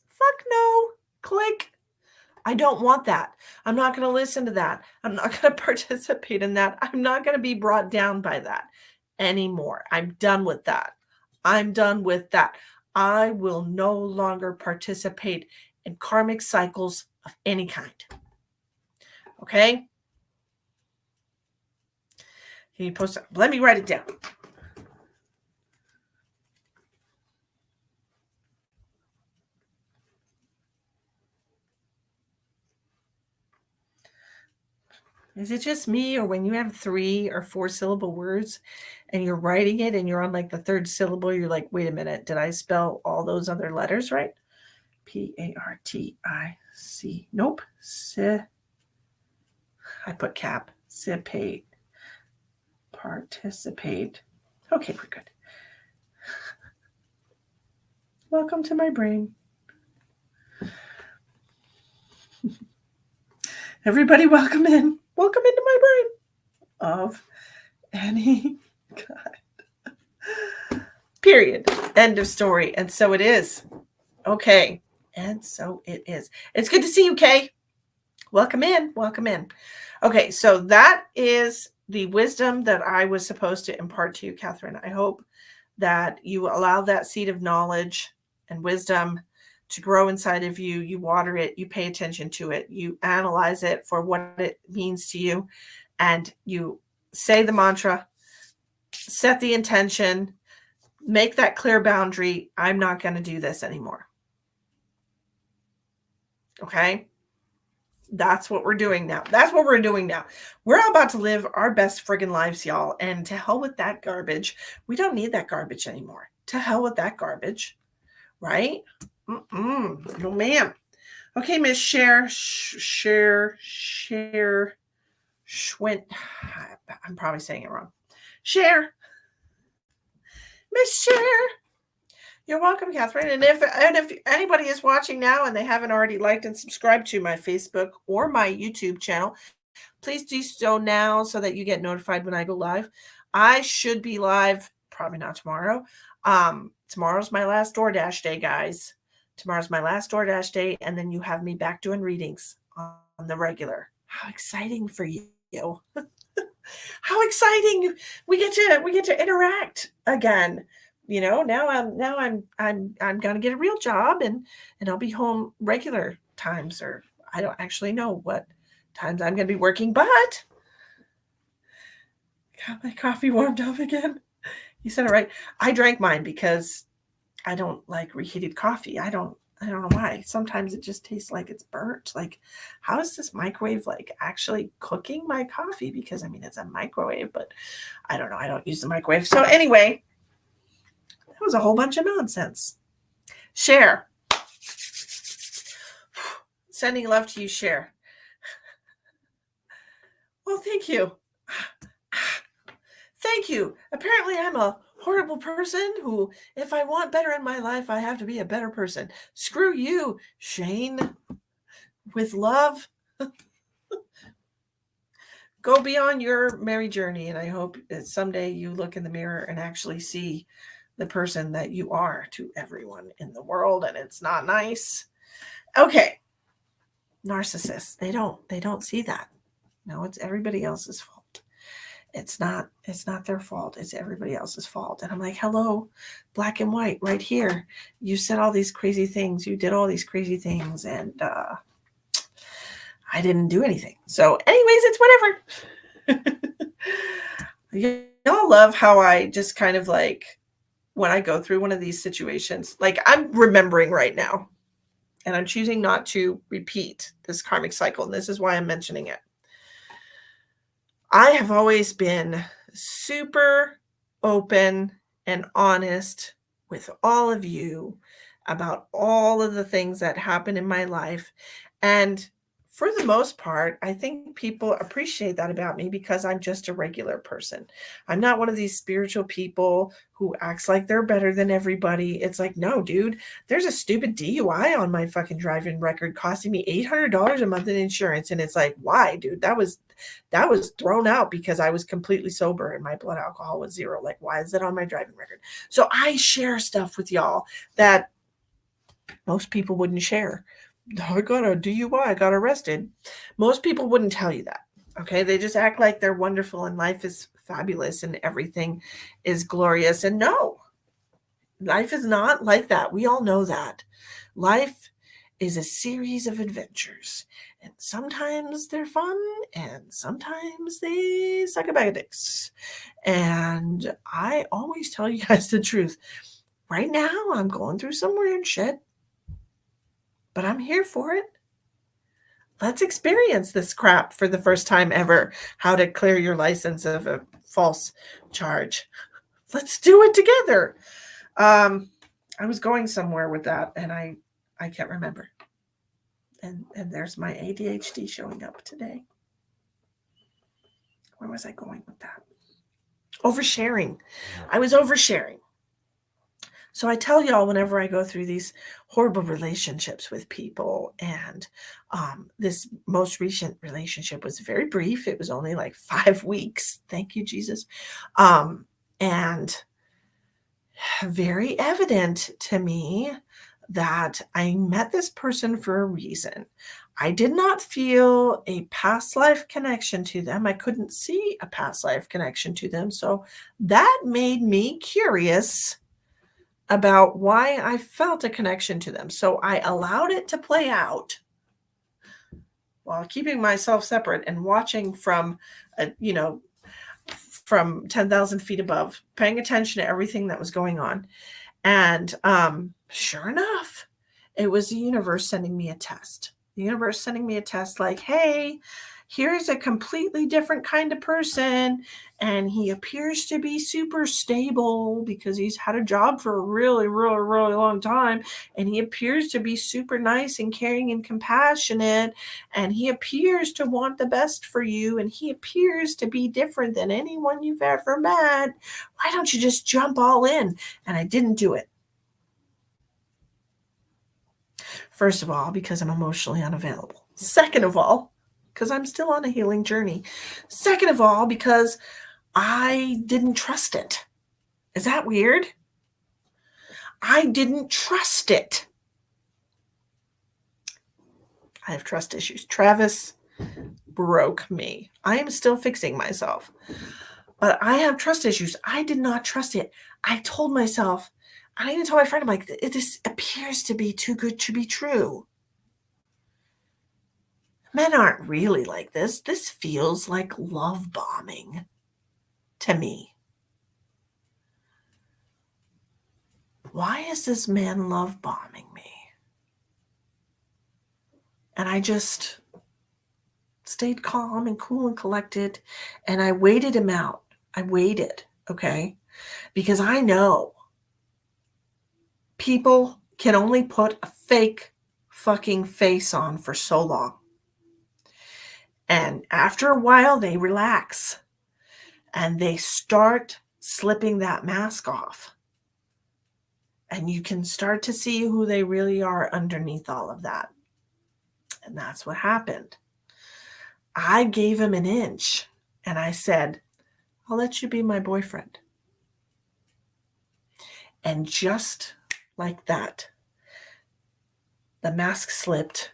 fuck no, click. I don't want that. I'm not going to listen to that. I'm not going to participate in that. I'm not going to be brought down by that anymore. I'm done with that. I'm done with that. I will no longer participate in karmic cycles of any kind. Okay? Can you post it? Let me write it down. Is it just me, or when you have 3 or 4 syllable words and you're writing it and you're on like the 3rd syllable, you're like, wait a minute, did I spell all those other letters right? Partic. Nope. I put cap. Participate. Okay, we're good. Welcome to my brain. Everybody, welcome in. Welcome into my brain of any kind. Period. End of story. And so it is. Okay. And so it is. It's good to see you, Kay. Welcome in. Welcome in. Okay. So that is the wisdom that I was supposed to impart to you, Catherine. I hope that you allow that seed of knowledge and wisdom to grow inside of you. You water it, you pay attention to it, you analyze it for what it means to you, and you say the mantra, set the intention, Make that clear boundary. I'm not going to do this anymore. Okay? That's what we're doing now. That's what we're doing now. We're about to live our best friggin' lives, y'all. And to hell with that garbage. We don't need that garbage anymore. To hell with that garbage. Right? No, ma'am. Okay, Miss Schwint. I'm probably saying it wrong. Share. Miss Share. You're welcome, Catherine. And if anybody is watching now and they haven't already liked and subscribed to my Facebook or my YouTube channel, please do so now so that you get notified when I go live. I should be live, probably not tomorrow. Tomorrow's my last DoorDash day, guys. Tomorrow's my last DoorDash day, and then you have me back doing readings on the regular. How exciting for you! How exciting! We get to interact again. Now I'm gonna get a real job and I'll be home regular times, or I don't actually know what times I'm gonna be working, but got my coffee warmed up again. You said it right. I drank mine because I don't like reheated coffee. I don't know why. Sometimes it just tastes like it's burnt. Like, how is this microwave like actually cooking my coffee? Because I mean, it's a microwave, but I don't know. I don't use the microwave. So anyway, that was a whole bunch of nonsense. Share. Sending love to you, Share. Well, thank you. Thank you. Apparently, I'm a horrible person who, if I want better in my life, I have to be a better person. Screw you, Shane. With love. Go be on your merry journey, and I hope that someday you look in the mirror and actually see the person that you are to everyone in the world, and it's not nice. Okay. Narcissists, they don't see that. No, it's everybody else's fault. It's not their fault. It's everybody else's fault. And I'm like, hello, black and white right here. You said all these crazy things. You did all these crazy things. And I didn't do anything. So anyways, it's whatever. Y'all love how I just kind of like, when I go through one of these situations, like I'm remembering right now, and I'm choosing not to repeat this karmic cycle. And this is why I'm mentioning it. I have always been super open and honest with all of you about all of the things that happen in my life. And for the most part, I think people appreciate that about me because I'm just a regular person. I'm not one of these spiritual people who acts like they're better than everybody. It's like, no, dude, there's a stupid DUI on my fucking driving record costing me $800 a month in insurance. And it's like, why, dude? That was thrown out because I was completely sober and my blood alcohol was 0. Like, why is it on my driving record? So I share stuff with y'all that most people wouldn't share. I got a DUI, I got arrested. Most people wouldn't tell you that. Okay. They just act like they're wonderful and life is fabulous and everything is glorious. And no, life is not like that. We all know that. Life is a series of adventures. And sometimes they're fun and sometimes they suck a bag of dicks. And I always tell you guys the truth. Right now, I'm going through some weird shit, but I'm here for it. Let's experience this crap for the first time ever. How to clear your license of a false charge. Let's do it together. I was going somewhere with that and I can't remember. And there's my ADHD showing up today. Where was I going with that? Oversharing. I was oversharing. So I tell y'all whenever I go through these horrible relationships with people, and this most recent relationship was very brief. It was only like 5 weeks. Thank you, Jesus. And very evident to me that I met this person for a reason. I did not feel a past life connection to them. I couldn't see a past life connection to them. So that made me curious about why I felt a connection to them. So I allowed it to play out while keeping myself separate and watching from from 10,000 feet above, paying attention to everything that was going on. And sure enough, it was the universe sending me a test. The universe sending me a test like, hey, here's a completely different kind of person. And he appears to be super stable because he's had a job for a really, really, really long time. And he appears to be super nice and caring and compassionate. And he appears to want the best for you. And he appears to be different than anyone you've ever met. Why don't you just jump all in? And I didn't do it. First of all, because I'm emotionally unavailable. Second of all, because I'm still on a healing journey. Second of all, because I didn't trust it. Is that weird? I didn't trust it. I have trust issues. Travis broke me. I am still fixing myself. But I have trust issues. I did not trust it. I told myself, I even told my friend, I'm like, this appears to be too good to be true. Men aren't really like this. This feels like love bombing to me. Why is this man love bombing me? And I just stayed calm and cool and collected, and I waited him out. I waited, okay? Because I know people can only put a fake fucking face on for so long. And after a while, they relax and they start slipping that mask off. And you can start to see who they really are underneath all of that. And that's what happened. I gave him an inch and I said, I'll let you be my boyfriend. And just like that, the mask slipped.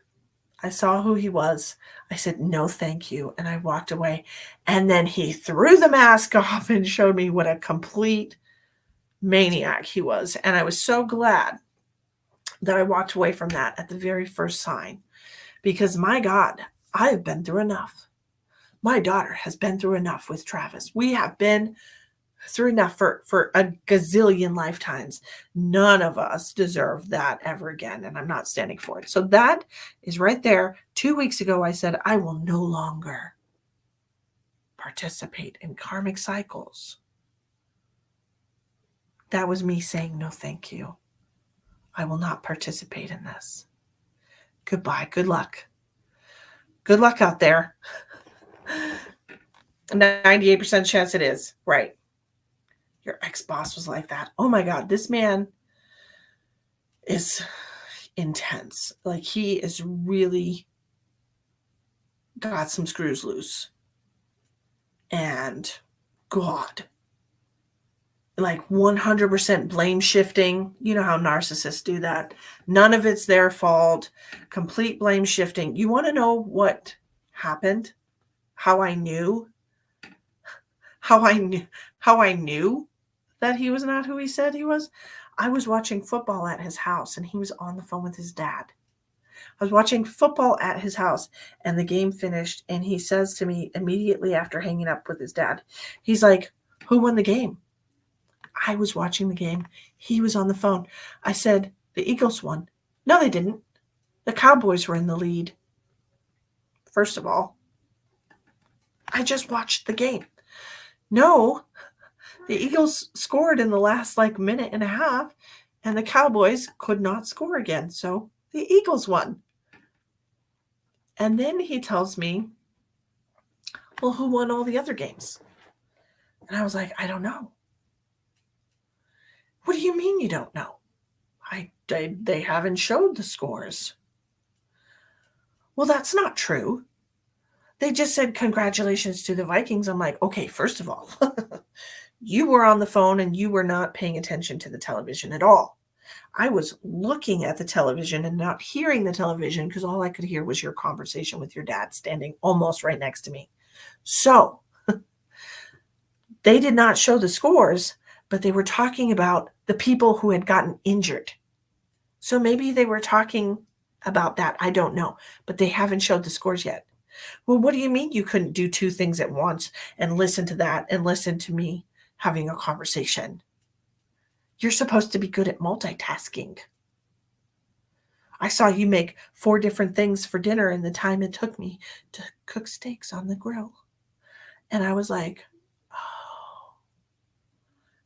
I saw who he was. I said, no, thank you. And I walked away. And then he threw the mask off and showed me what a complete maniac he was. And I was so glad that I walked away from that at the very first sign. Because my God, I've been through enough. My daughter has been through enough with Travis. We have been through enough for a gazillion lifetimes. None of us deserve that ever again, and I'm not standing for it. So that is right there. 2 weeks ago, I said, I will no longer participate in karmic cycles. That was me saying, no, thank you. I will not participate in this. Goodbye. Good luck. Good luck out there. 98% chance it is. Right. Your ex-boss was like that. Oh my God, this man is intense. Like he is really got some screws loose. And God, like 100% blame shifting. You know how narcissists do that. None of it's their fault. Complete blame shifting. You want to know what happened? How I knew that he was not who he said he was? I was watching football at his house and he was on the phone with his dad. I was watching football at his house and the game finished and he says to me immediately after hanging up with his dad, he's like, who won the game? I was watching the game. He was on the phone. I said, the Eagles won. No, they didn't. The Cowboys were in the lead. First of all, I just watched the game. No, the Eagles scored in the last minute and a half, and the Cowboys could not score again. So the Eagles won. And then he tells me, well, who won all the other games? And I was like, I don't know. What do you mean you don't know? They haven't showed the scores. Well, that's not true. They just said congratulations to the Vikings. I'm like, okay, first of all, you were on the phone and you were not paying attention to the television at all. I was looking at the television and not hearing the television because all I could hear was your conversation with your dad standing almost right next to me. So they did not show the scores, but they were talking about the people who had gotten injured. So maybe they were talking about that. I don't know, but they haven't showed the scores yet. Well, what do you mean you couldn't do two things at once and listen to that and listen to me having a conversation? You're supposed to be good at multitasking. I saw you make 4 different things for dinner in the time it took me to cook steaks on the grill. And I was like, oh,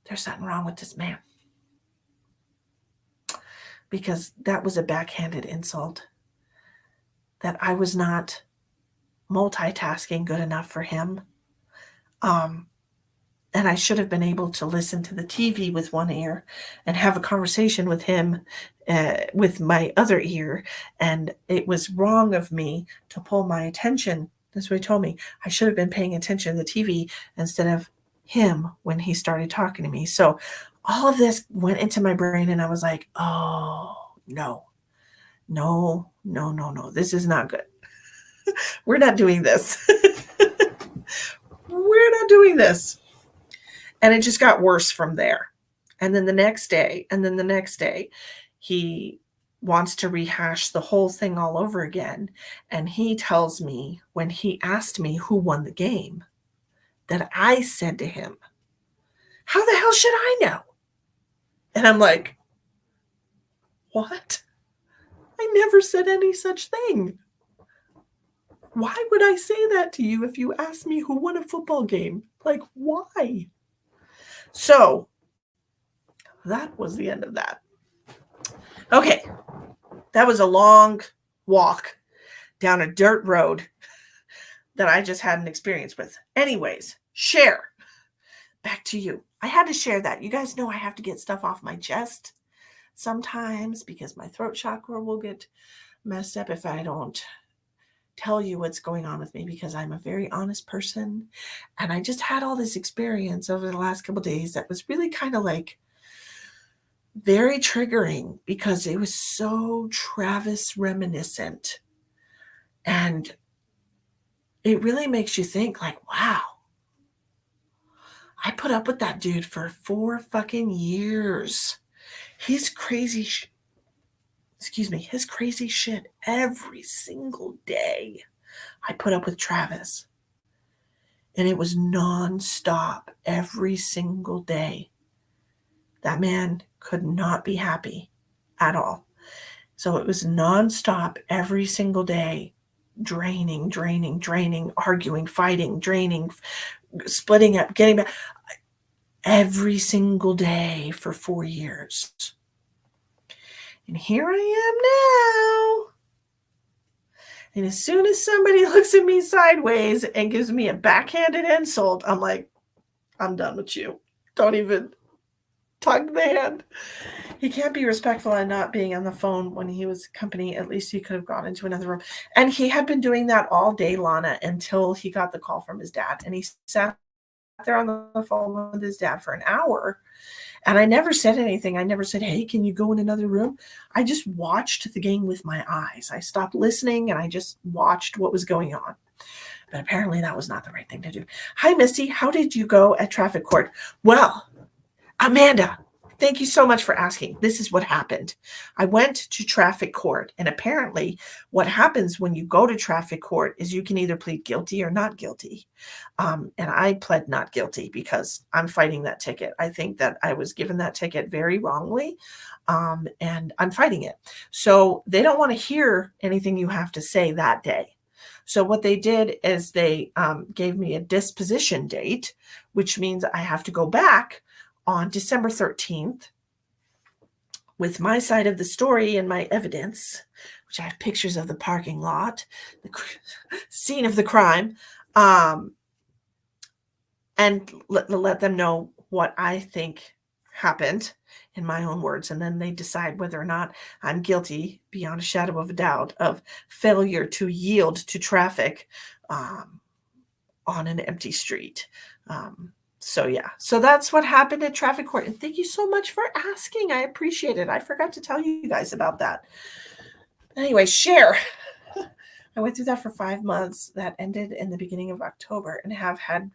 there's something wrong with this man. Because that was a backhanded insult. That I was not multitasking good enough for him. And I should have been able to listen to the TV with one ear and have a conversation with him with my other ear. And it was wrong of me to pull my attention. That's what he told me. I should have been paying attention to the TV instead of him when he started talking to me. So all of this went into my brain and I was like, oh, no. This is not good. We're not doing this. We're not doing this. And it just got worse from there. And then the next day, he wants to rehash the whole thing all over again. And he tells me when he asked me who won the game, that I said to him, how the hell should I know? And I'm like, what? I never said any such thing. Why would I say that to you if you asked me who won a football game? Like, why? So that was the end of that. Okay. That was a long walk down a dirt road that I just had an experience with. Anyways, share. Back to you. I had to share that. You guys know I have to get stuff off my chest sometimes because my throat chakra will get messed up if I don't tell you what's going on with me, because I'm a very honest person. And I just had all this experience over the last couple of days that was really kind of like very triggering because it was so Travis reminiscent. And it really makes you think like, wow, I put up with that dude for 4 fucking years. His crazy shit every single day. I put up with Travis. And it was nonstop every single day. That man could not be happy at all. So it was nonstop every single day. Draining, arguing, fighting, draining, splitting up, getting back. Every single day for 4 years. And here I am now. And as soon as somebody looks at me sideways and gives me a backhanded insult, I'm like, I'm done with you. Don't even tug the hand. He can't be respectful and not being on the phone when he was company. At least he could have gone into another room. And he had been doing that all day, Lana, until he got the call from his dad. And he sat there on the phone with his dad for an hour. And I never said anything. I never said, hey, can you go in another room? I just watched the game with my eyes. I stopped listening and I just watched what was going on. But apparently that was not the right thing to do. Hi, Misty. How did you go at traffic court? Well, Amanda, thank you so much for asking. This is what happened. I went to traffic court, and apparently what happens when you go to traffic court is you can either plead guilty or not guilty. And I pled not guilty because I'm fighting that ticket. I think that I was given that ticket very wrongly, and I'm fighting it. So they don't want to hear anything you have to say that day. So what they did is they gave me a disposition date, which means I have to go back on December 13th with my side of the story and my evidence, which I have pictures of the parking lot, the scene of the crime, and let them know what I think happened in my own words. And then they decide whether or not I'm guilty beyond a shadow of a doubt of failure to yield to traffic on an empty street. So yeah, so that's what happened at traffic court. And thank you so much for asking. I appreciate it. I forgot to tell you guys about that. Anyway, share. I went through that for 5 months. That ended in the beginning of October, and have had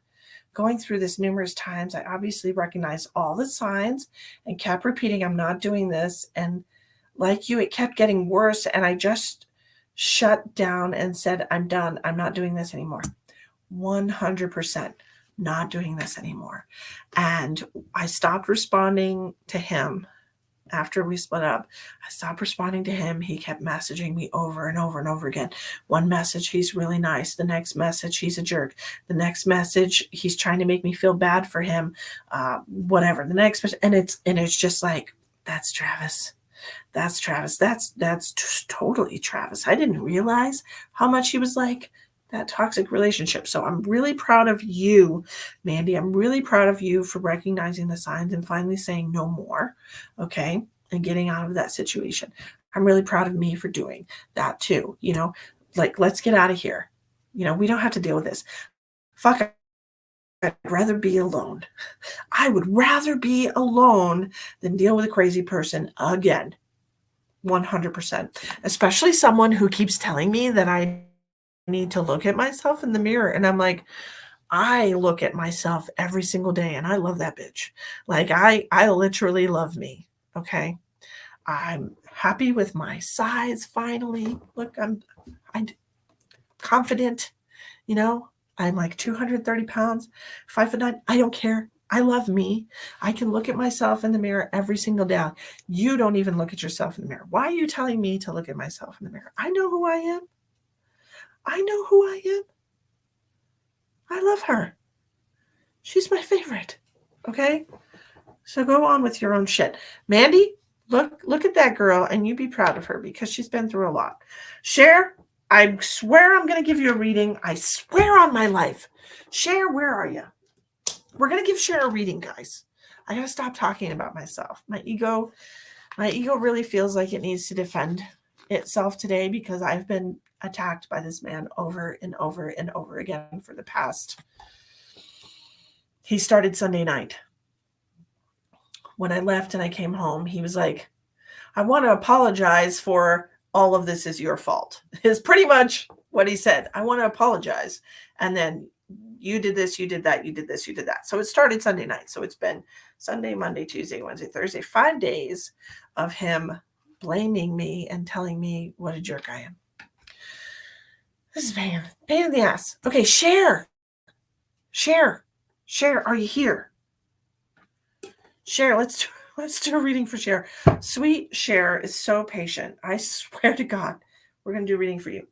going through this numerous times. I obviously recognized all the signs and kept repeating, I'm not doing this. And like you, it kept getting worse. And I just shut down and said, I'm done. I'm not doing this anymore. 100% not doing this anymore. And I stopped responding to him after we split up. I stopped responding to him. He kept messaging me over and over and over again. One message, he's really nice. The next message, he's a jerk. The next message, he's trying to make me feel bad for him. Whatever. The next, and it's just like, that's Travis. That's Travis. That's just totally Travis. I didn't realize how much he was like that toxic relationship. So I'm really proud of you, Mandy. I'm really proud of you for recognizing the signs and finally saying no more. Okay. And getting out of that situation. I'm really proud of me for doing that too. Like, let's get out of here. We don't have to deal with this. Fuck, I'd rather be alone. I would rather be alone than deal with a crazy person again. 100%. Especially someone who keeps telling me that I need to look at myself in the mirror. And I'm like, I look at myself every single day and I love that bitch. Like I literally love me. Okay. I'm happy with my size finally. Look, I'm confident, I'm like 230 pounds, 5'9". I don't care. I love me. I can look at myself in the mirror every single day. You don't even look at yourself in the mirror. Why are you telling me to look at myself in the mirror? I know who I am. I know who I am. I love her. She's my favorite. Okay? So go on with your own shit. Mandy, look at that girl and you be proud of her because she's been through a lot. Cher, I swear I'm going to give you a reading. I swear on my life. Cher, where are you? We're going to give Cher a reading, guys. I got to stop talking about myself. My ego really feels like it needs to defend itself today because I've been attacked by this man over and over and over again for the past. He started Sunday night. When I left and I came home, he was like, I want to apologize for all of this is your fault. Is pretty much what he said. I want to apologize. And then you did this, you did that, you did this, you did that. So it started Sunday night. So it's been Sunday, Monday, Tuesday, Wednesday, Thursday, 5 days of him blaming me and telling me what a jerk I am. This is pain in the ass. Okay, Cher, are you here? Cher, let's do a reading for Cher. Sweet Cher is so patient. I swear to God, we're going to do a reading for you.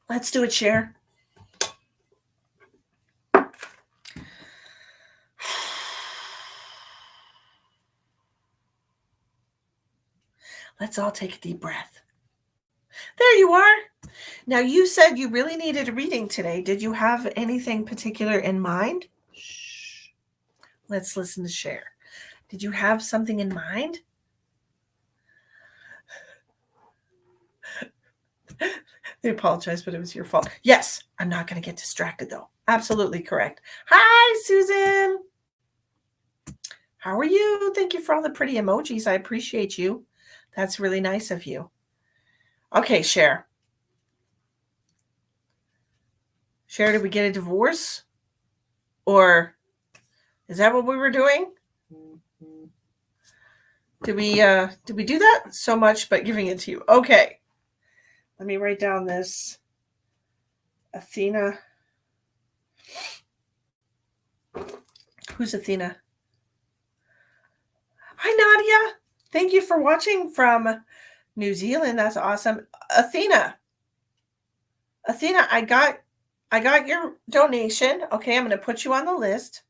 Let's do it, Cher. Let's all take a deep breath. There you are. Now, you said you really needed a reading today. Did you have anything particular in mind? Shh. Let's listen to Cher. Did you have something in mind? They apologize, but it was your fault. Yes, I'm not going to get distracted, though. Absolutely correct. Hi, Susan. How are you? Thank you for all the pretty emojis. I appreciate you. That's really nice of you. Okay, Cher. Cher, did we get a divorce? Or is that what we were doing? Did we do that? So much, but giving it to you. Okay. Let me write down this. Athena. Who's Athena? Hi, Nadia. Thank you for watching from New Zealand. That's awesome. Athena, I got your donation. Okay, I'm going to put you on the list.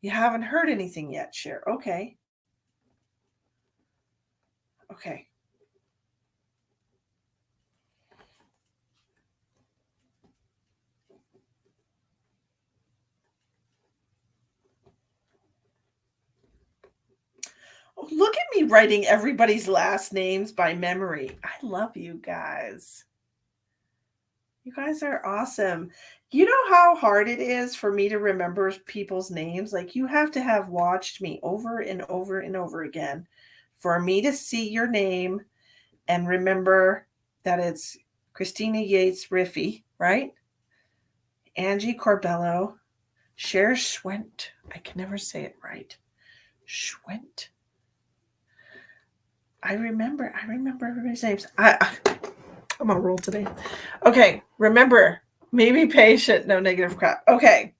You haven't heard anything yet, Cher. Okay. Okay. Oh, look at me writing everybody's last names by memory. I love you guys. You guys are awesome. You know how hard it is for me to remember people's names? Like, you have to have watched me over and over and over again for me to see your name and remember that it's Christina Yates Riffy, right? Angie Corbello, Cher Schwent. I can never say it right. Schwent. I remember everybody's names. I'm on a roll today. Okay, remember, maybe patient, no negative crap. Okay.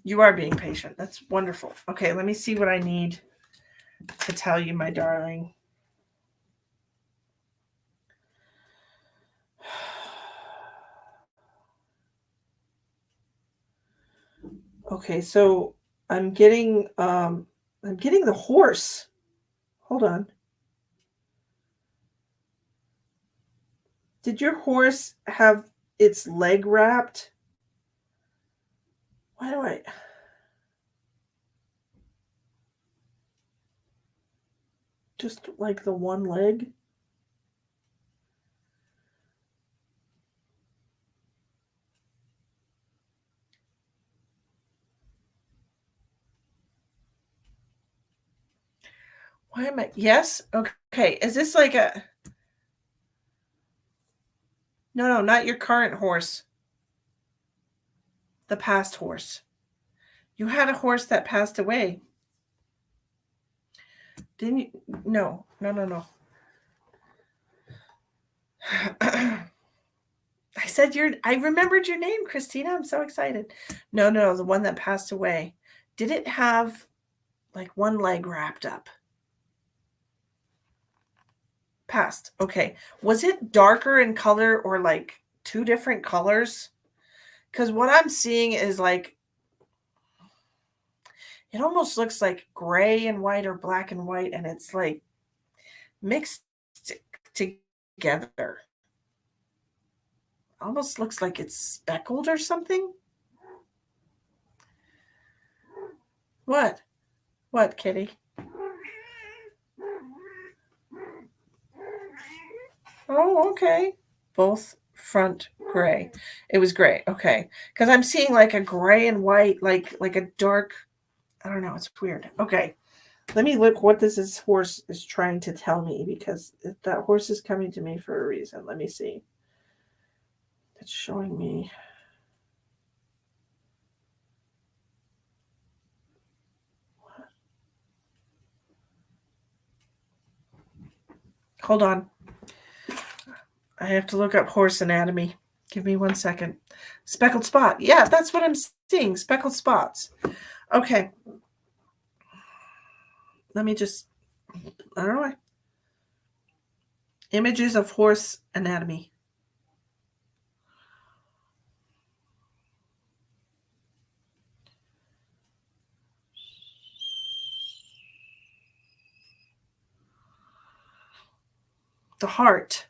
You are being patient. That's wonderful. Okay, let me see what I need to tell you, my darling. Okay, so I'm getting the horse. Hold on. Did your horse have its leg wrapped? Why do I just like the one leg? Why am I? Yes? Okay. Is this like a. No, not your current horse. The past horse. You had a horse that passed away. Didn't you? No. I remembered your name, Christina. I'm so excited. No, the one that passed away. Did it have like one leg wrapped up? Passed. Okay. Was it darker in color or like two different colors? Because what I'm seeing is like, it almost looks like gray and white or black and white, and it's like mixed together. Almost looks like it's speckled or something. What? What, Kitty? Oh, okay. Both front gray. It was gray. Okay. Because I'm seeing like a gray and white, like a dark. I don't know. It's weird. Okay. Let me look what this horse is trying to tell me, because that horse is coming to me for a reason. Let me see. It's showing me. Hold on. I have to look up horse anatomy. Give me 1 second. Speckled spot. Yeah, that's what I'm seeing. Speckled spots. Okay. Let me just. I don't know. Images of horse anatomy. The heart.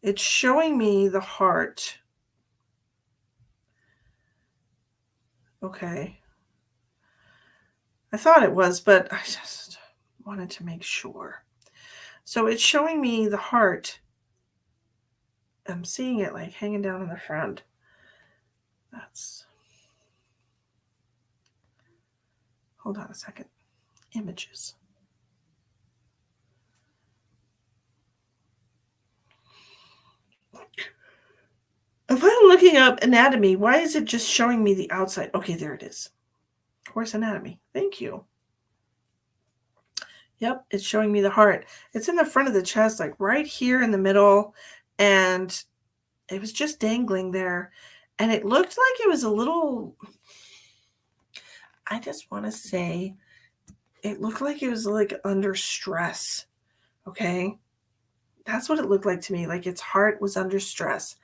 It's showing me the heart. Okay. I thought it was, but I just wanted to make sure. So it's showing me the heart. I'm seeing it like hanging down in the front. That's. Hold on a second. Images. If I'm looking up anatomy, why is it just showing me the outside? Okay, there it is. Horse anatomy. Thank you. Yep, it's showing me the heart. It's in the front of the chest, like right here in the middle. And it was just dangling there. And it looked like it was a little, I just want to say, it looked like it was like under stress. Okay. That's what it looked like to me. Like its heart was under stress.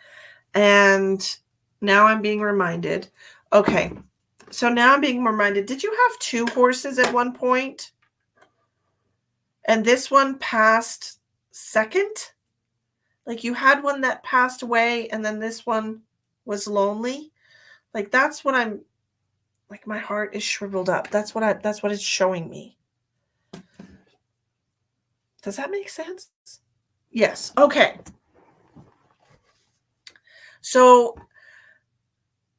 And now I'm being reminded. Okay. So now I'm being reminded. Did you have two horses at one point? And this one passed second? Like you had one that passed away and then this one was lonely? Like that's what I'm like, my heart is shriveled up. That's what it's showing me. Does that make sense? Yes. Okay. So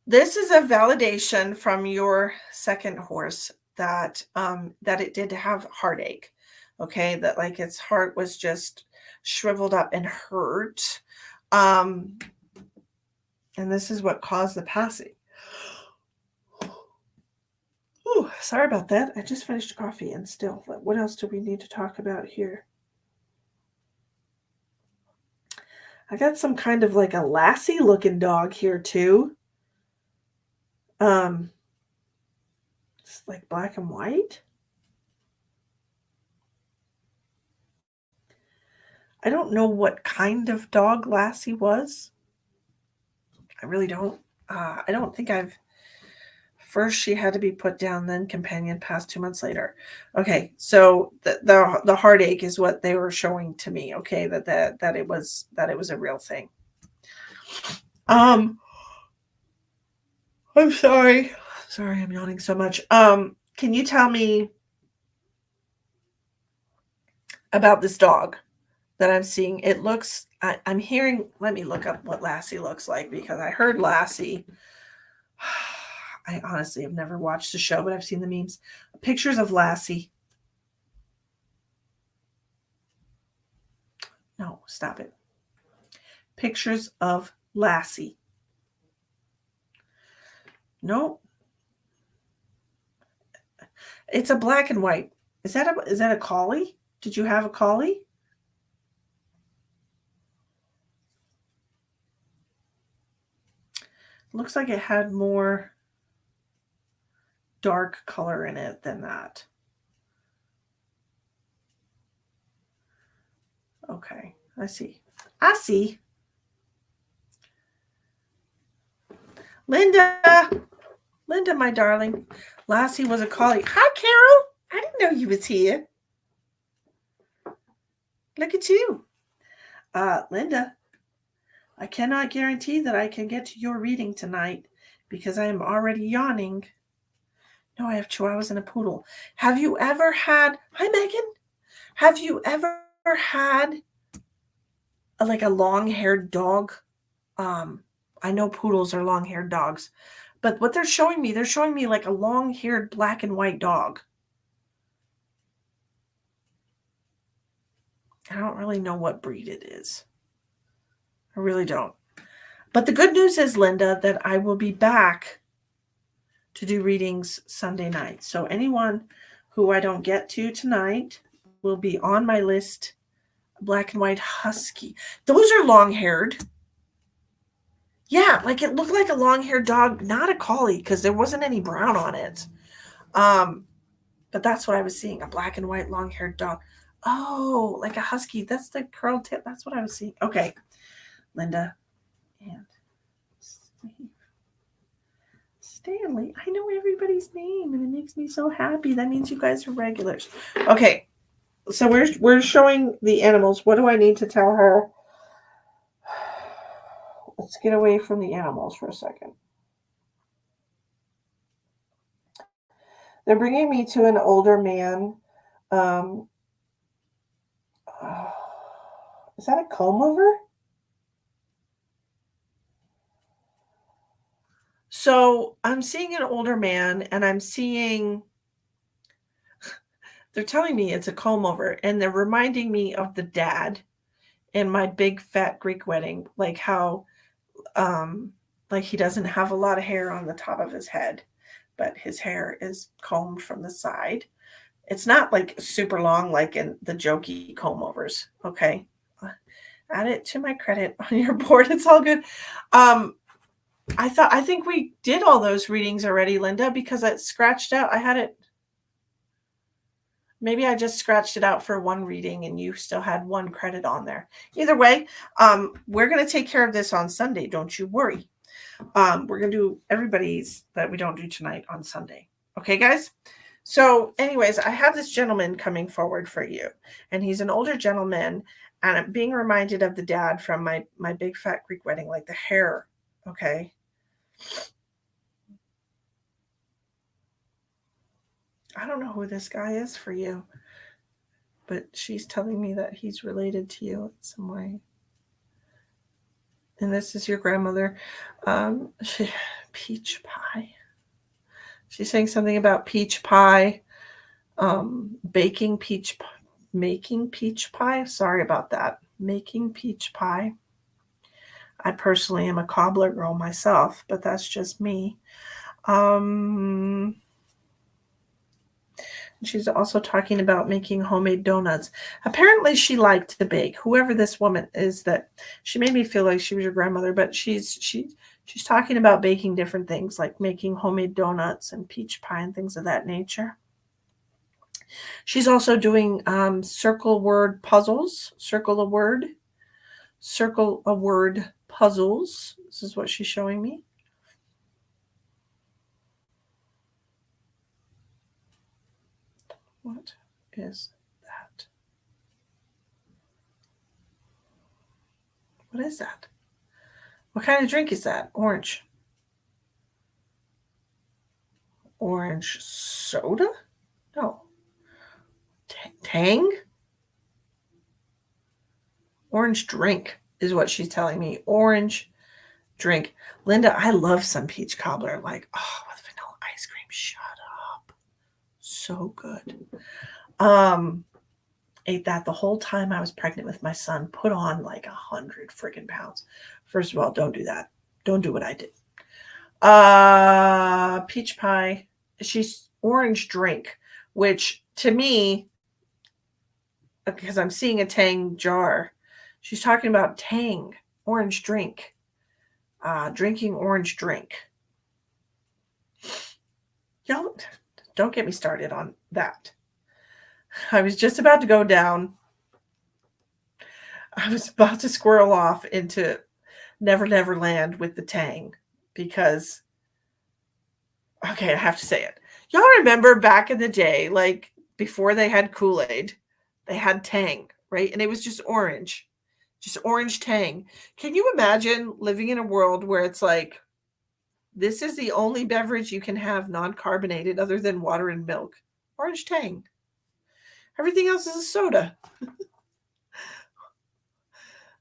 this is a validation from your second horse that that it did have heartache. Okay, that like its heart was just shriveled up and hurt. Um, and this is what caused the passing. Ooh, sorry about that. I just finished coffee and still. What else do we need to talk about here? I got some kind of like a Lassie looking dog here too. Um, it's like black and white. I don't know what kind of dog Lassie was. I really don't. I don't think I've. First, she had to be put down, then companion passed 2 months later. Okay, so the heartache is what they were showing to me. Okay, that it was a real thing. Um, I'm sorry. Sorry, I'm yawning so much. Can you tell me about this dog that I'm seeing? It looks. I'm hearing. Let me look up what Lassie looks like because I heard Lassie. I honestly have never watched the show, but I've seen the memes. Pictures of Lassie. No, stop it. Pictures of Lassie. Nope. It's a black and white. Is that a collie? Did you have a collie? Looks like it had more dark color in it than that. Okay, I see. I see. Linda, Linda, my darling. Lassie was a collie. Hi, Carol. I didn't know you was here. Look at you. Linda, I cannot guarantee that I can get to your reading tonight because I am already yawning. No, I have chihuahuas and a poodle. Have you ever had, hi, Megan. Have you ever had like a long-haired dog? I know poodles are long-haired dogs, but what they're showing me like a long-haired black and white dog. I don't really know what breed it is. I really don't. But the good news is, Linda, that I will be back to do readings Sunday night. So anyone who I don't get to tonight will be on my list. Black and white husky. Those are long-haired. Yeah, like it looked like a long-haired dog, not a collie, because there wasn't any brown on it. But that's what I was seeing, a black and white long-haired dog. Oh, like a husky. That's the curled tip. That's what I was seeing. Okay, Linda and Stanley. I know everybody's name, and it makes me so happy. That means you guys are regulars. Okay, so we're showing the animals. What do I need to tell her? Let's get away from the animals for a second. They're bringing me to an older man. Um, is that a comb over? So I'm seeing an older man, and I'm seeing. They're telling me it's a comb over, and they're reminding me of the dad in my big fat Greek wedding, like how, like he doesn't have a lot of hair on the top of his head, but his hair is combed from the side. It's not like super long like in the jokey comb overs. Okay. Add it to my credit on your board. It's all good. I think we did all those readings already, Linda, because I scratched out. I had it. Maybe I just scratched it out for one reading and you still had one credit on there. Either way, we're going to take care of this on Sunday. Don't you worry. We're going to do everybody's that we don't do tonight on Sunday. Okay, guys? So, anyways, I have this gentleman coming forward for you, and he's an older gentleman, and I'm being reminded of the dad from my big fat Greek wedding, like the hair. Okay. I don't know who this guy is for you, but she's telling me that he's related to you in some way. And this is your grandmother. Peach pie. She's saying something about peach pie, making peach pie. Sorry about that. Making peach pie. I personally am a cobbler girl myself, but that's just me. She's also talking about making homemade donuts. Apparently, she liked to bake. Whoever this woman is, that she made me feel like she was your grandmother, but she's talking about baking different things like making homemade donuts and peach pie and things of that nature. She's also doing circle word puzzles, circle a word puzzles. This is what she's showing me. What is that? What is that? What kind of drink is that? Orange. Orange soda? No. Tang? Orange drink is what she's telling me. Orange drink. Linda, I love some peach cobbler. Like, oh, with vanilla ice cream. Shut up. So good. Ate that the whole time I was pregnant with my son. Put on like 100 freaking pounds. First of all, don't do that. Don't do what I did. Peach pie. She's orange drink, which to me, because I'm seeing a Tang jar, she's talking about Tang orange drink. Drinking orange drink. Y'all, don't get me started on that. I was just about to go down. I was about to squirrel off into Never Never Land with the Tang because, okay, I have to say it. Y'all remember back in the day, like before they had Kool-Aid, they had Tang, right? And it was just orange Tang. Can you imagine living in a world where it's like, this is the only beverage you can have non-carbonated other than water and milk? Orange Tang. Everything else is a soda.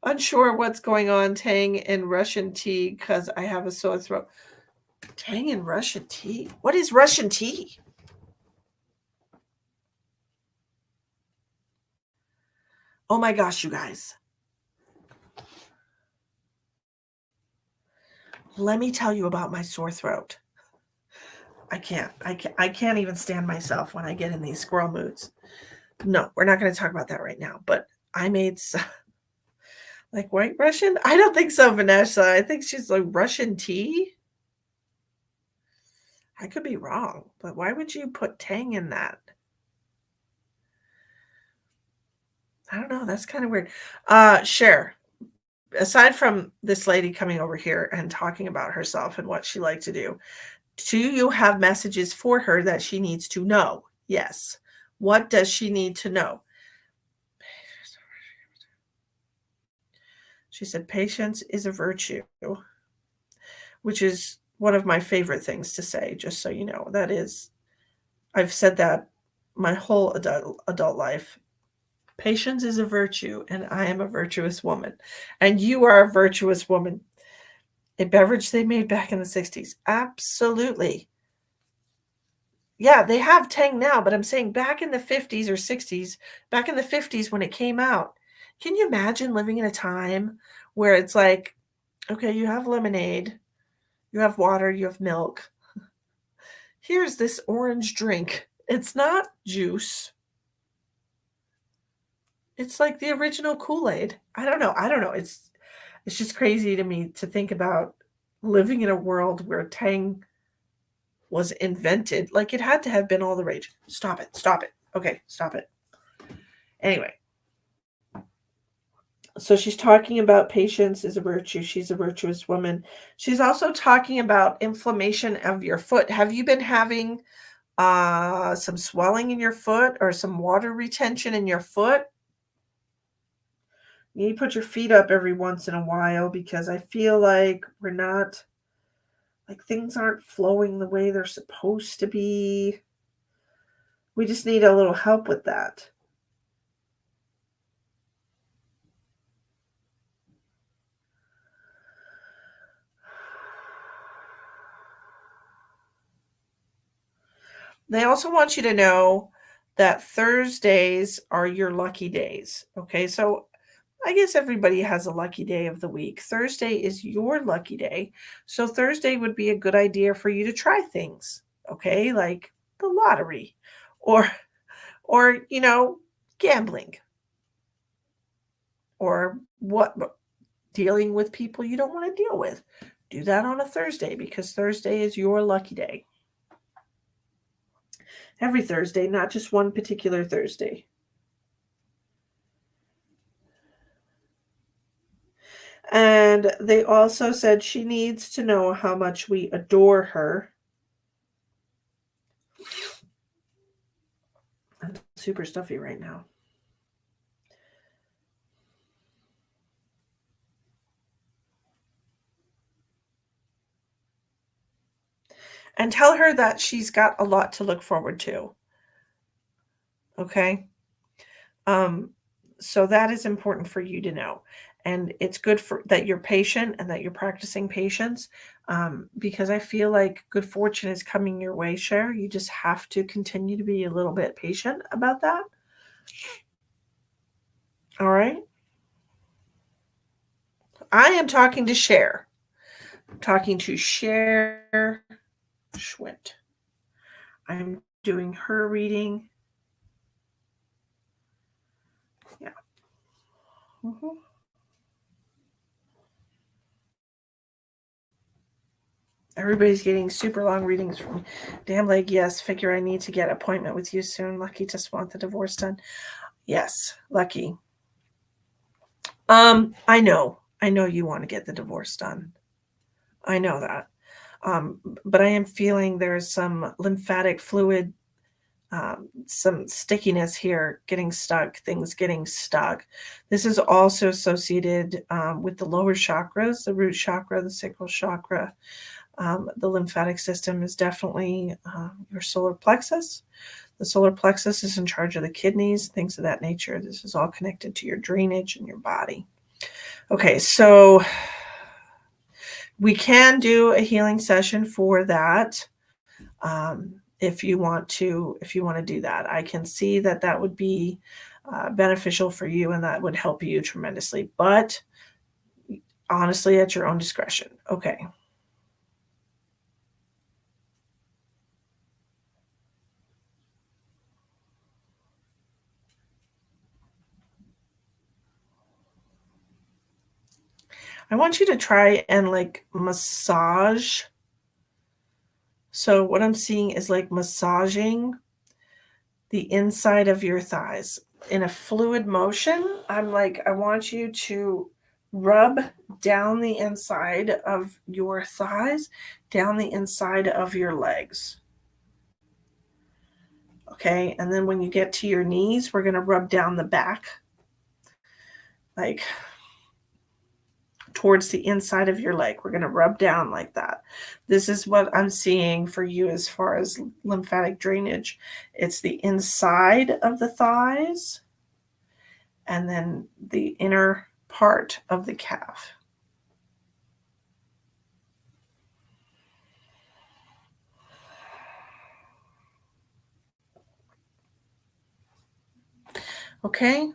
Unsure what's going on. Tang and Russian tea because I have a sore throat. Tang and Russian tea? What is Russian tea? Oh my gosh, you guys. Let me tell you about my sore throat. I can't even stand myself when I get in these squirrel moods. No, we're not going to talk about that right now. But I made like white Russian. I don't think so, Vanessa. I think she's like Russian tea. I could be wrong, but why would you put Tang in that? I don't know. That's kind of weird. Share. Aside from this lady coming over here and talking about herself and what she liked to do you have messages for her that she needs to know? Yes. What does she need to know? She said, patience is a virtue, which is one of my favorite things to say, just so you know. That is, I've said that my whole adult life. Patience is a virtue, and I am a virtuous woman. And you are a virtuous woman. A beverage they made back in the 60s. Absolutely. Yeah, they have Tang now, but I'm saying back in the 50s or 60s, back in the 50s when it came out, can you imagine living in a time where it's like, okay, you have lemonade, you have water, you have milk. Here's this orange drink. It's not juice. It's like the original Kool-Aid. I don't know. It's just crazy to me to think about living in a world where Tang was invented. Like it had to have been all the rage. Stop it. Okay, stop it. Anyway. So she's talking about patience is a virtue. She's a virtuous woman. She's also talking about inflammation of your foot. Have you been having some swelling in your foot or some water retention in your foot? You need to put your feet up every once in a while because I feel like we're not, like things aren't flowing the way they're supposed to be. We just need a little help with that. They also want you to know that Thursdays are your lucky days. Okay, so I guess everybody has a lucky day of the week. Thursday is your lucky day. So Thursday would be a good idea for you to try things, okay? Like the lottery or or, gambling, or what dealing with people you don't want to deal with. Do that on a Thursday because Thursday is your lucky day. Every Thursday, not just one particular Thursday. And they also said she needs to know how much we adore her. I'm super stuffy right now. And tell her that she's got a lot to look forward to. Okay? So that is important for you to know. And it's good for that you're patient and that you're practicing patience, because I feel like good fortune is coming your way, Cher. You just have to continue to be a little bit patient about that. All right? I am talking to Cher. I'm talking to Cher Schwint. I'm doing her reading. Yeah. Mm-hmm. Everybody's getting super long readings from Damn Leg. Yes, figure I need to get appointment with you soon. Lucky just want the divorce done. Yes, Lucky. I know you want to get the divorce done. I know that. But I am feeling there's some lymphatic fluid, some stickiness here, things getting stuck. This is also associated with the lower chakras, the root chakra, the sacral chakra. The lymphatic system is definitely your solar plexus. The solar plexus is in charge of the kidneys, things of that nature. This is all connected to your drainage in your body. Okay, so we can do a healing session for that. If you want to do that, I can see that would be beneficial for you and that would help you tremendously. But honestly, at your own discretion. Okay. I want you to try and like massage. So what I'm seeing is like massaging the inside of your thighs in a fluid motion. I'm like, I want you to rub down the inside of your thighs, down the inside of your legs. Okay. And then when you get to your knees, we're going to rub down the back, like towards the inside of your leg. We're going to rub down like that. This is what I'm seeing for you as far as lymphatic drainage. It's the inside of the thighs and then the inner part of the calf. Okay.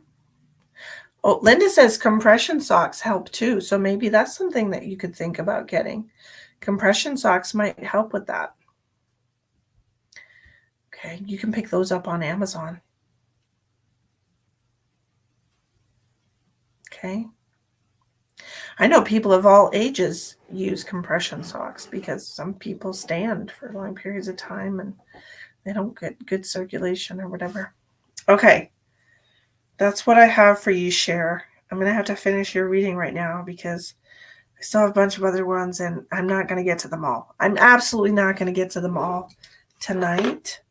Oh, Linda says compression socks help too. So maybe that's something that you could think about getting. Compression socks might help with that. Okay. You can pick those up on Amazon. Okay. I know people of all ages use compression socks because some people stand for long periods of time and they don't get good circulation or whatever. Okay. That's what I have for you, Cher. I'm going to have to finish your reading right now because I still have a bunch of other ones and I'm not going to get to them all. I'm absolutely not going to get to them all tonight.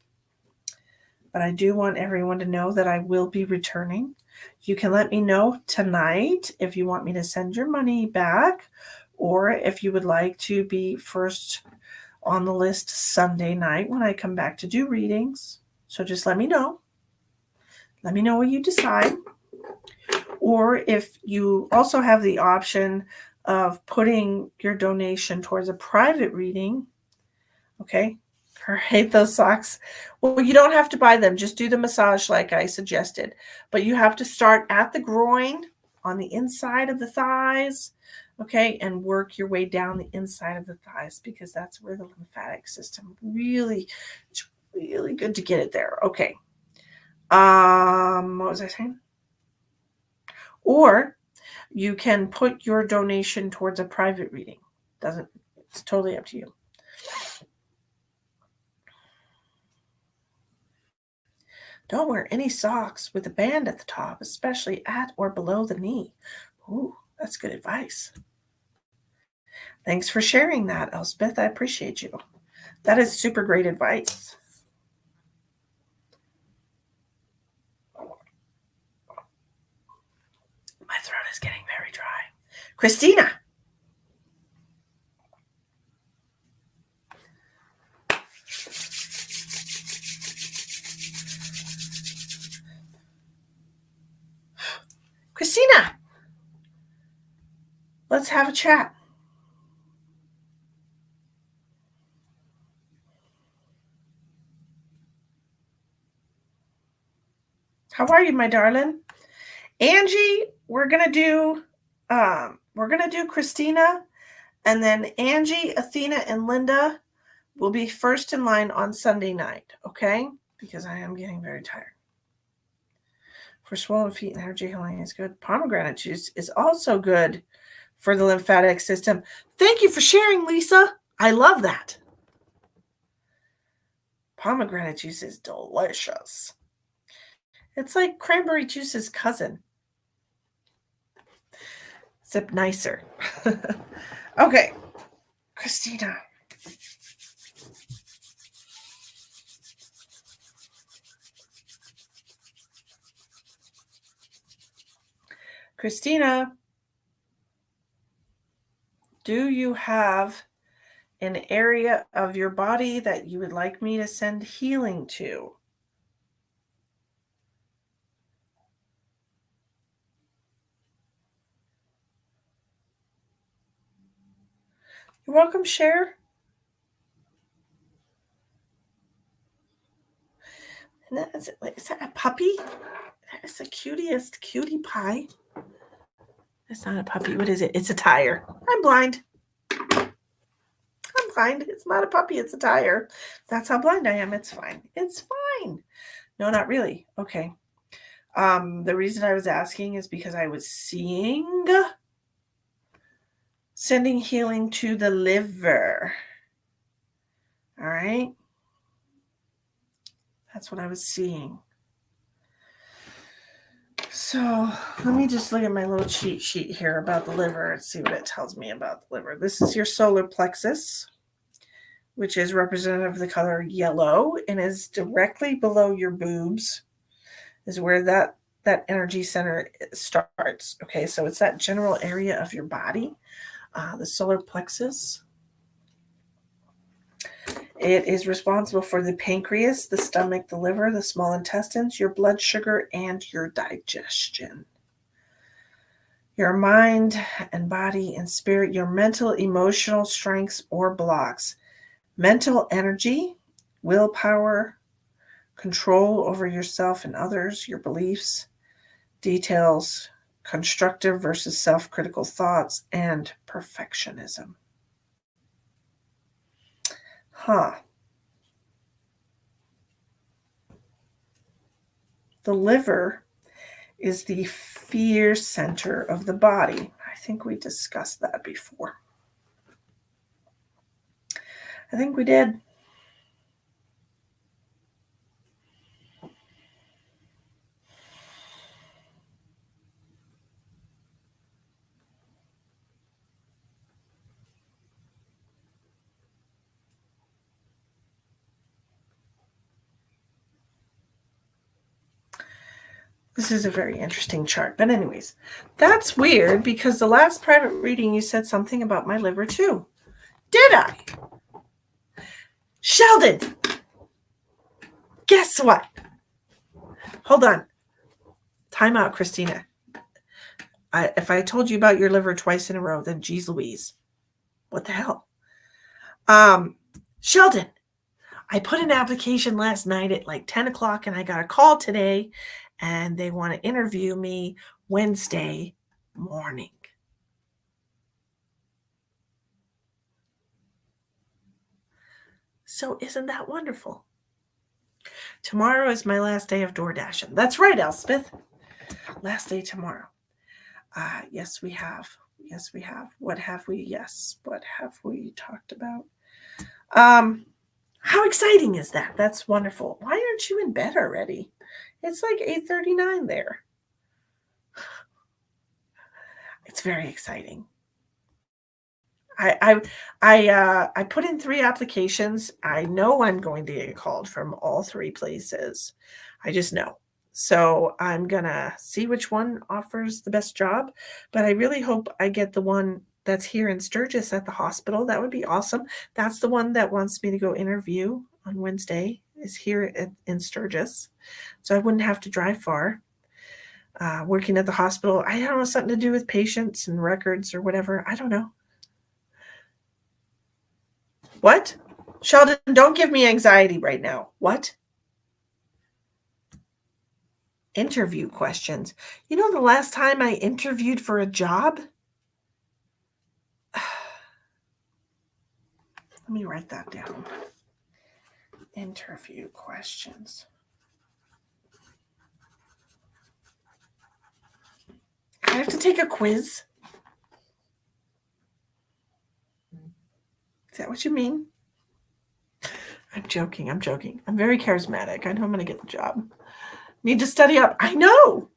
But I do want everyone to know that I will be returning. You can let me know tonight if you want me to send your money back or if you would like to be first on the list Sunday night when I come back to do readings. So just let me know. Let me know what you decide. Or if you also have the option of putting your donation towards a private reading. Okay. I hate those socks. Well, you don't have to buy them. Just do the massage like I suggested. But you have to start at the groin on the inside of the thighs, okay, and work your way down the inside of the thighs because that's where the lymphatic system it's really good to get it there. Okay. What was I saying? Or you can put your donation towards a private reading. It's totally up to you. Don't wear any socks with a band at the top, especially at or below the knee. Ooh, that's good advice. Thanks for sharing that, Elspeth. I appreciate you. That is super great advice. My throat is getting very dry. Christina. Christina. Let's have a chat. How are you, my darling? Angie, we're gonna do Christina, and then Angie, Athena, and Linda will be first in line on Sunday night, okay? Because I am getting very tired. For swollen feet and energy healing is good. Pomegranate juice is also good for the lymphatic system. Thank you for sharing, Lisa. I love that. Pomegranate juice is delicious. It's like cranberry juice's cousin, except nicer. Okay, Christina. Christina, do you have an area of your body that you would like me to send healing to? You're welcome, Cher. And is that a puppy? That is the cutest cutie pie. It's not a puppy. What is it? It's a tire. I'm blind. I'm blind. It's not a puppy. It's a tire. That's how blind I am. It's fine. It's fine. No, not really. Okay. The reason I was asking is because I was seeing sending healing to the liver. All right. That's what I was seeing. So let me just look at my little cheat sheet here about the liver and see what it tells me about the liver. This is your solar plexus, which is representative of the color yellow and is directly below your boobs, is where that energy center starts. Okay, so it's that general area of your body, the solar plexus. It is responsible for the pancreas, the stomach, the liver, the small intestines, your blood sugar, and your digestion. Your mind and body and spirit, your mental, emotional strengths or blocks, mental energy, willpower, control over yourself and others, your beliefs, details, constructive versus self-critical thoughts, and perfectionism. The liver is the fear center of the body. I think we discussed that before. I think we did. This is a very interesting chart. But anyways, that's weird because the last private reading you said something about my liver too. Did I? Sheldon, guess what? Hold on. Time out, Christina. If I told you about your liver twice in a row, then geez Louise. What the hell? Sheldon, I put an application last night at like 10 o'clock and I got a call today and they want to interview me Wednesday morning. So isn't that wonderful? Tomorrow is my last day of door dashing. That's right, Elspeth. Last day tomorrow. Yes, we have. Yes, we have. What have we? Yes. What have we talked about? How exciting is that? That's wonderful. Why aren't you in bed already? It's like 8:39 there. It's very exciting. I put in 3 applications. I know I'm going to get called from all 3 places. I just know. So I'm gonna see which one offers the best job, but I really hope I get the one that's here in Sturgis at the hospital. That would be awesome. That's the one that wants me to go interview on Wednesday, is here in Sturgis. So I wouldn't have to drive far. Working at the hospital, I don't know, something to do with patients and records or whatever. I don't know. What? Sheldon, don't give me anxiety right now. What? Interview questions. You know, the last time I interviewed for a job? Let me write that down. Interview questions. I have to take a quiz. Is that what you mean? I'm joking. I'm joking. I'm very charismatic. I know I'm going to get the job. Need to study up. I know.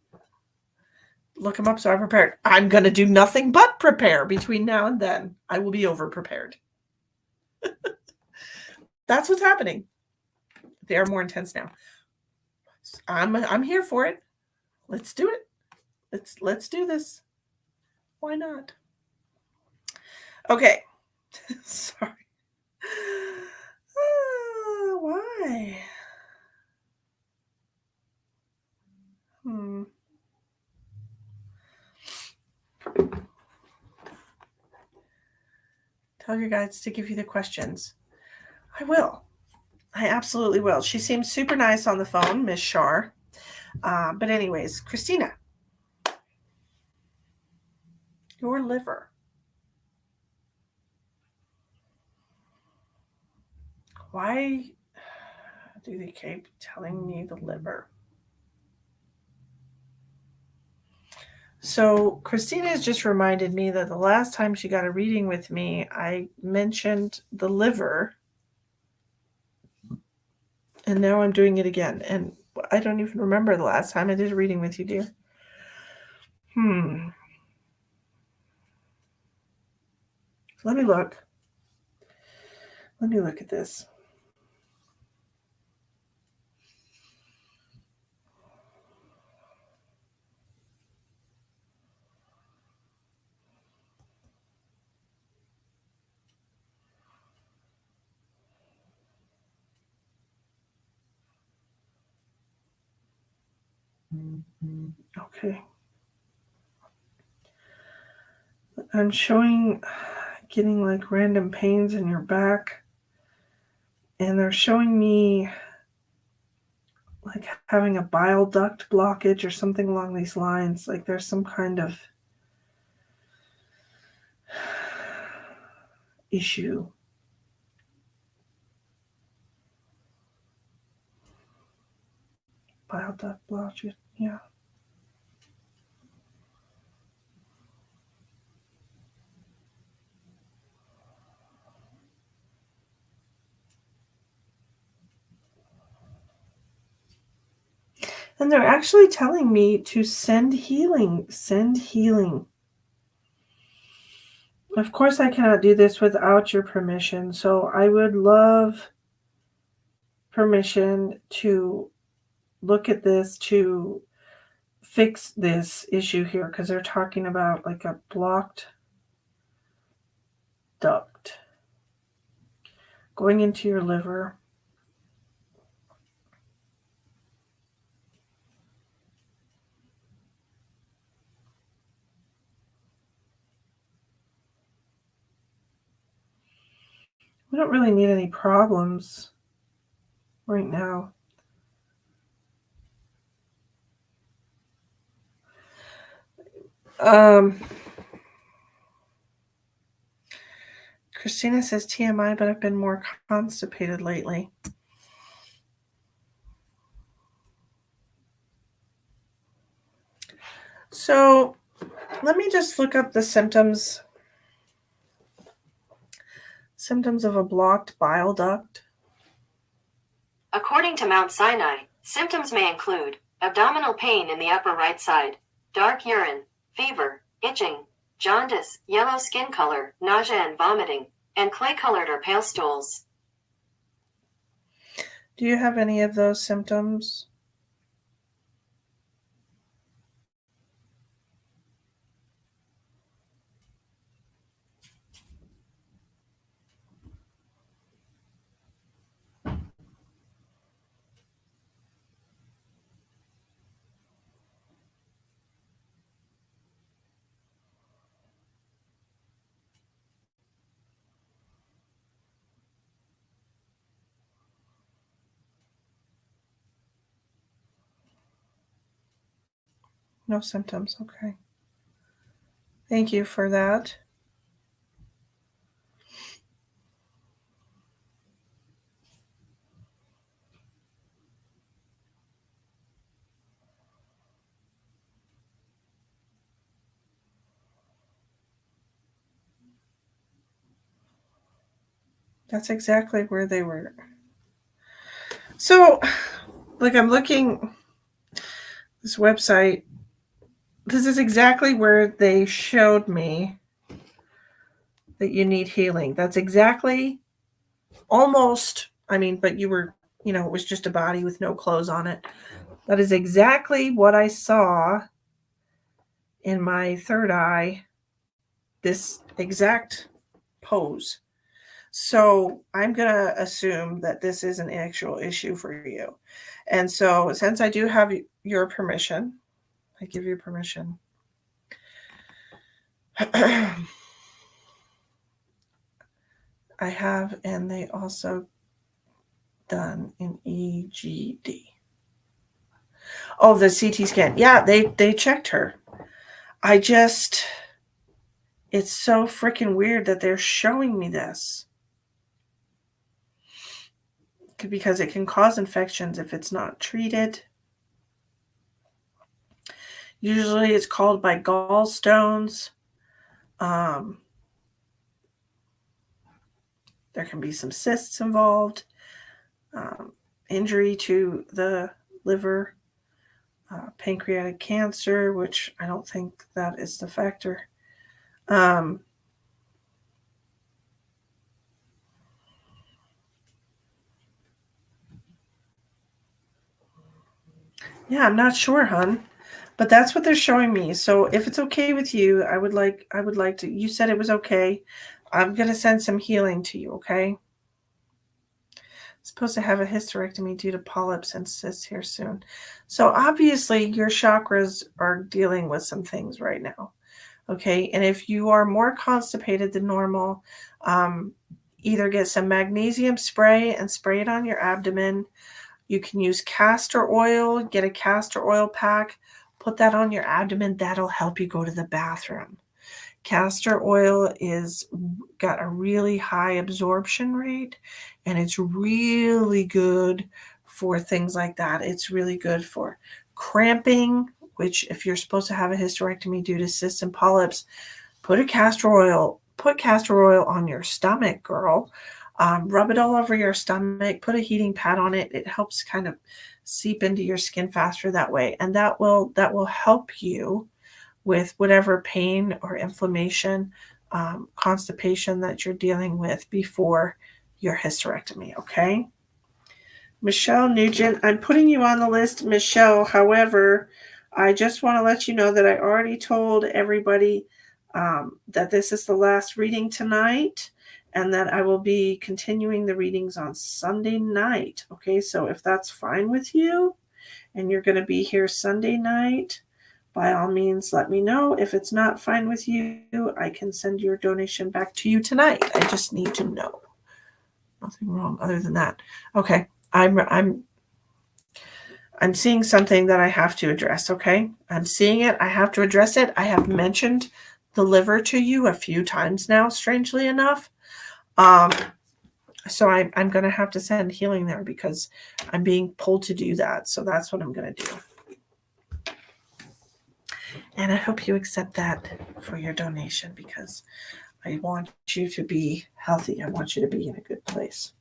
Look them up so I'm prepared. I'm going to do nothing but prepare between now and then. I will be over prepared. That's what's happening. They are more intense now. I'm here for it. Let's do it. Let's do this. Why not? Okay. Sorry. Why? Tell your guides to give you the questions. I will. I absolutely will. She seems super nice on the phone, Miss Shar. But anyways, Christina, your liver. Why do they keep telling me the liver? So Christina has just reminded me that the last time she got a reading with me, I mentioned the liver. And now I'm doing it again. And I don't even remember the last time I did a reading with you, dear. Let me look. Let me look at this. Okay. I'm showing getting like random pains in your back. And they're showing me like having a bile duct blockage or something along these lines. Like there's some kind of issue. Bile duct blockage, yeah. And they're actually telling me to send healing. Send healing. Of course, I cannot do this without your permission. So I would love permission to look at this, to fix this issue here, because they're talking about like a blocked duct going into your liver. We don't really need any problems right now. Christina says TMI, but I've been more constipated lately. So let me just look up the symptoms of a blocked bile duct. According to Mount Sinai, symptoms may include abdominal pain in the upper right side, dark urine, fever, itching, jaundice, yellow skin color, nausea and vomiting, and clay-colored or pale stools. Do you have any of those symptoms? No symptoms. Okay. Thank you for that. That's exactly where they were. So, like, I'm looking this website. This is exactly where they showed me that you need healing. That's exactly almost, but you were, it was just a body with no clothes on it. That is exactly what I saw in my third eye, this exact pose. So I'm going to assume that this is an actual issue for you. And so since I do have your permission, I give you permission. I have, and they also done an EGD. Oh, the CT scan. Yeah, they checked her. It's so freaking weird that they're showing me this. Because it can cause infections if it's not treated. Usually it's called by gallstones. There can be some cysts involved, injury to the liver, pancreatic cancer, which I don't think that is the factor. Yeah, I'm not sure, hon, but that's what they're showing me. So if it's okay with you, I would like to. You said it was okay. I'm gonna send some healing to you. Okay. Supposed to have a hysterectomy due to polyps and cysts here soon. So obviously your chakras are dealing with some things right now. Okay. And if you are more constipated than normal, either get some magnesium spray and spray it on your abdomen. You can use castor oil, get a castor oil pack, put that on your abdomen. That'll help you go to the bathroom. Castor oil is got a really high absorption rate, and it's really good for things like that. It's really good for cramping, which if you're supposed to have a hysterectomy due to cysts and polyps, put castor oil on your stomach, girl. Rub it all over your stomach, put a heating pad on it. It helps kind of seep into your skin faster that way. And that will help you with whatever pain or inflammation, constipation that you're dealing with before your hysterectomy, okay? Michelle Nugent, I'm putting you on the list, Michelle. However, I just want to let you know that I already told everybody that this is the last reading tonight and that I will be continuing the readings on Sunday night. Okay, so if that's fine with you and you're going to be here Sunday night, by all means, let me know. If it's not fine with you, I can send your donation back to you tonight. I just need to know. Nothing wrong other than that. Okay, I'm seeing something that I have to address. Okay, I'm seeing it. I have to address it. I have mentioned the liver to you a few times now, strangely enough. So I'm going to have to send healing there because I'm being pulled to do that. So that's what I'm going to do. And I hope you accept that for your donation, because I want you to be healthy. I want you to be in a good place.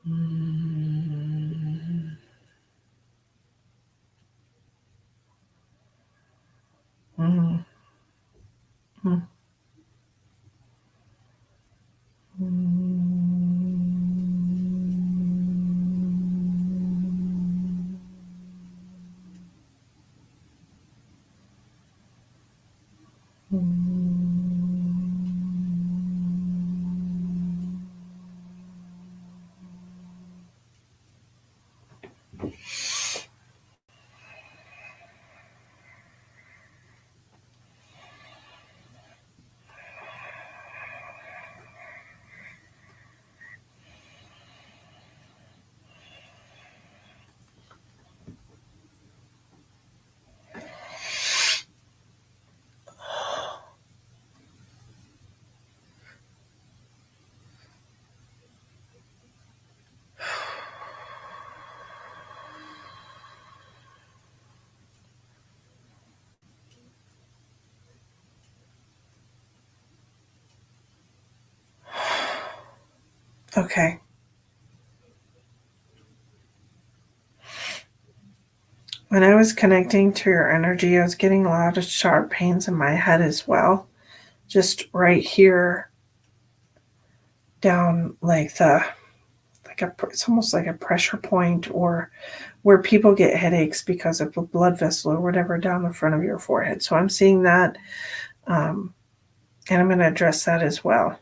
Mm-hmm. Mm-hmm. Okay. When I was connecting to your energy, I was getting a lot of sharp pains in my head as well. Just right here, down like it's almost like a pressure point, or where people get headaches because of a blood vessel or whatever down the front of your forehead. So I'm seeing that, and I'm going to address that as well.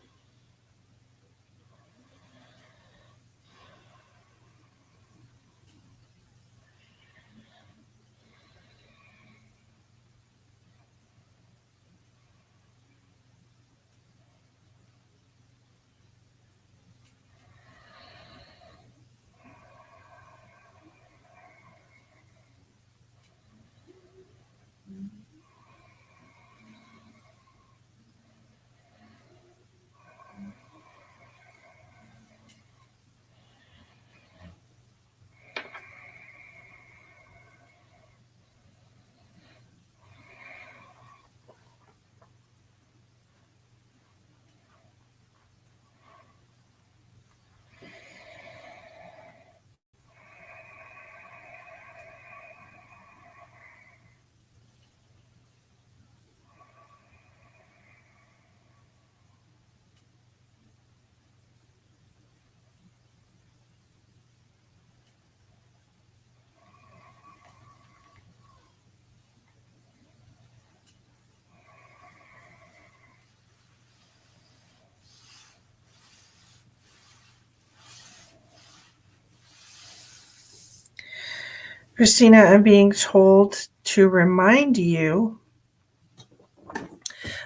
Christina, I'm being told to remind you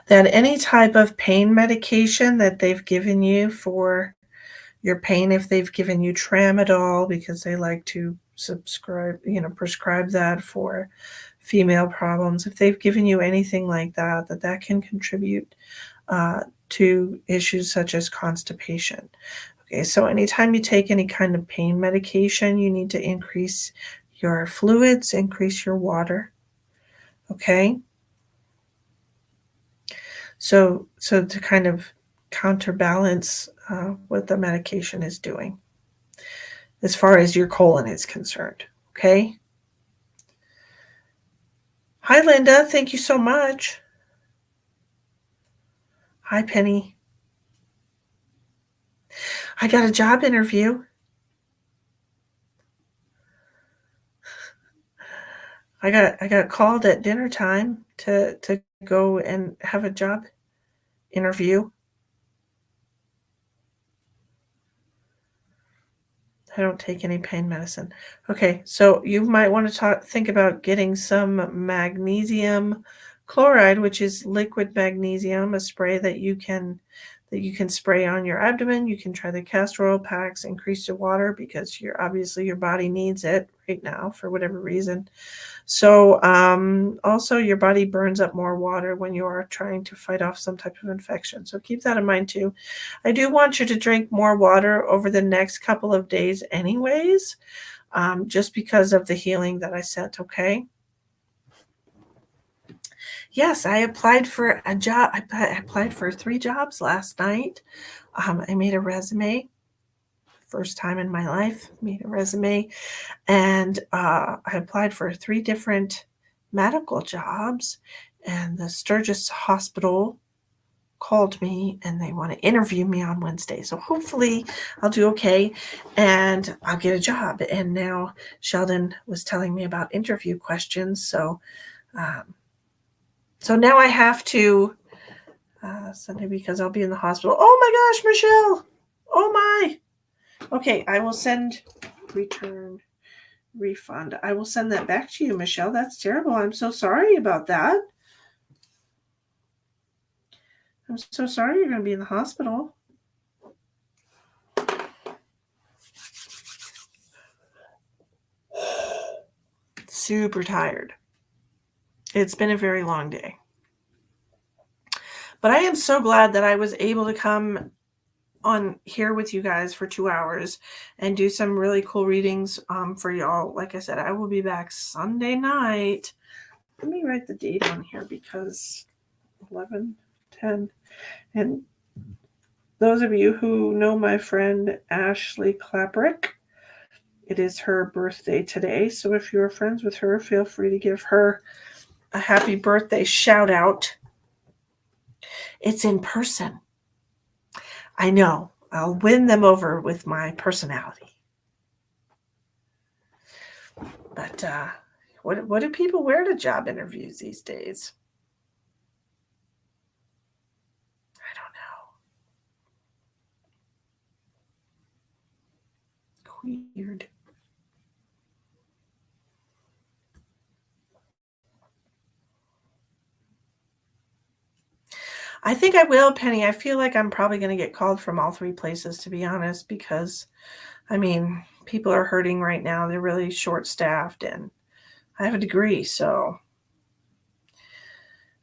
that any type of pain medication that they've given you for your pain, if they've given you tramadol, because they like to prescribe that for female problems, if they've given you anything like that, that can contribute to issues such as constipation. Okay, so anytime you take any kind of pain medication, you need to increase your fluids, increase your water. Okay, so to kind of counterbalance what the medication is doing as far as your colon is concerned. Okay. Hi, Linda. Thank you so much. Hi, Penny. I got a job interview. I got called at dinner time to go and have a job interview. I don't take any pain medicine. Okay, so you might want to think about getting some magnesium chloride, which is liquid magnesium, a spray that you can spray on your abdomen. You can try the castor oil packs, increase your water because obviously your body needs it right now for whatever reason. So also your body burns up more water when you are trying to fight off some type of infection. So keep that in mind too. I do want you to drink more water over the next couple of days anyways, just because of the healing that I sent, okay? Yes, I applied for a job. I applied for 3 jobs last night. I made a resume. First time in my life, made a resume. And I applied for 3 different medical jobs. And the Sturgis Hospital called me and they want to interview me on Wednesday. So hopefully I'll do okay and I'll get a job. And now Sheldon was telling me about interview questions. So now I have to Sunday because I'll be in the hospital. Oh my gosh, Michelle. Oh my. Okay, I will send return refund. I will send that back to you, Michelle. That's terrible. I'm so sorry about that. I'm so sorry you're going to be in the hospital. Super tired. It's been a very long day. But I am so glad that I was able to come on here with you guys for 2 hours and do some really cool readings for y'all. Like I said, I will be back Sunday night. Let me write the date on here because 11/10. And those of you who know my friend Ashley Klaprick, it is her birthday today. So if you're friends with her, feel free to give her a happy birthday shout out. It's in person. I know. I'll win them over with my personality. But what do people wear to job interviews these days? I don't know. Weird. I think I will, Penny. I feel like I'm probably going to get called from all 3 places, to be honest, because, I mean, people are hurting right now. They're really short-staffed, and I have a degree, so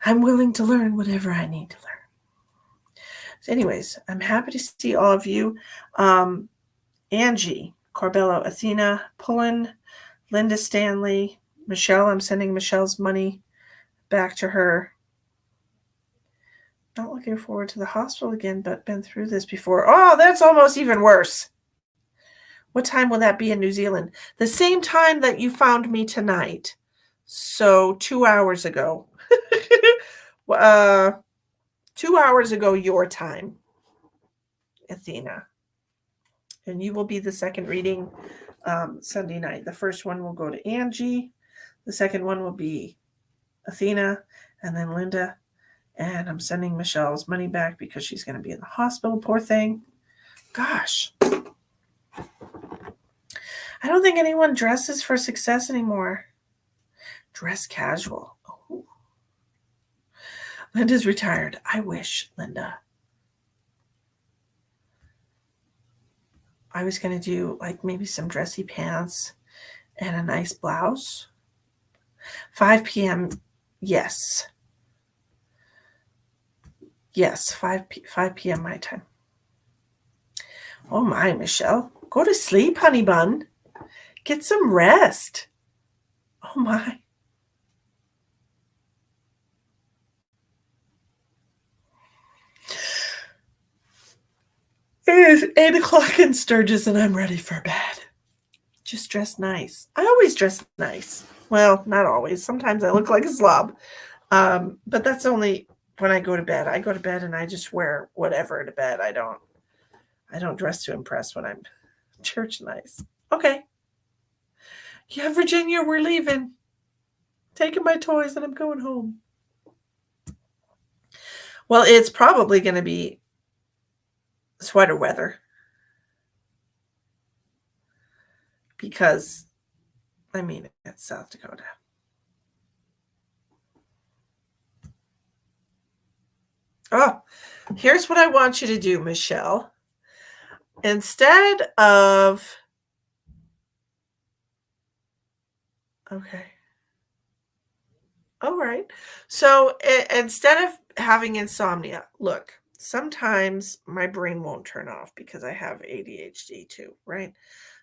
I'm willing to learn whatever I need to learn. So anyways, I'm happy to see all of you. Angie, Corbello, Athena, Pullen, Linda Stanley, Michelle. I'm sending Michelle's money back to her. Not looking forward to the hospital again, but been through this before. Oh, that's almost even worse. What time will that be in New Zealand? The same time that you found me tonight. So 2 hours ago. 2 hours ago, your time, Athena. And you will be the second reading Sunday night. The first one will go to Angie. The second one will be Athena and then Linda. And I'm sending Michelle's money back because she's going to be in the hospital. Poor thing. Gosh. I don't think anyone dresses for success anymore. Dress casual. Oh. Linda's retired. I wish, Linda. I was going to do like maybe some dressy pants and a nice blouse. 5 p.m. Yes. Yes, 5 p.m. my time. Oh my, Michelle. Go to sleep, honey bun. Get some rest. Oh my. It is 8 o'clock in Sturgis and I'm ready for bed. Just dress nice. I always dress nice. Well, not always. Sometimes I look like a slob. But that's only when I go to bed. I go to bed and I just wear whatever to bed. I don't dress to impress when I'm church nice. Okay. Yeah, Virginia, we're leaving. Taking my toys and I'm going home. Well, it's probably going to be sweater weather because, I mean, it's South Dakota. Oh, here's what I want you to do, Michelle. Instead of, okay. All right. So instead of having insomnia, look, sometimes my brain won't turn off because I have ADHD too, right?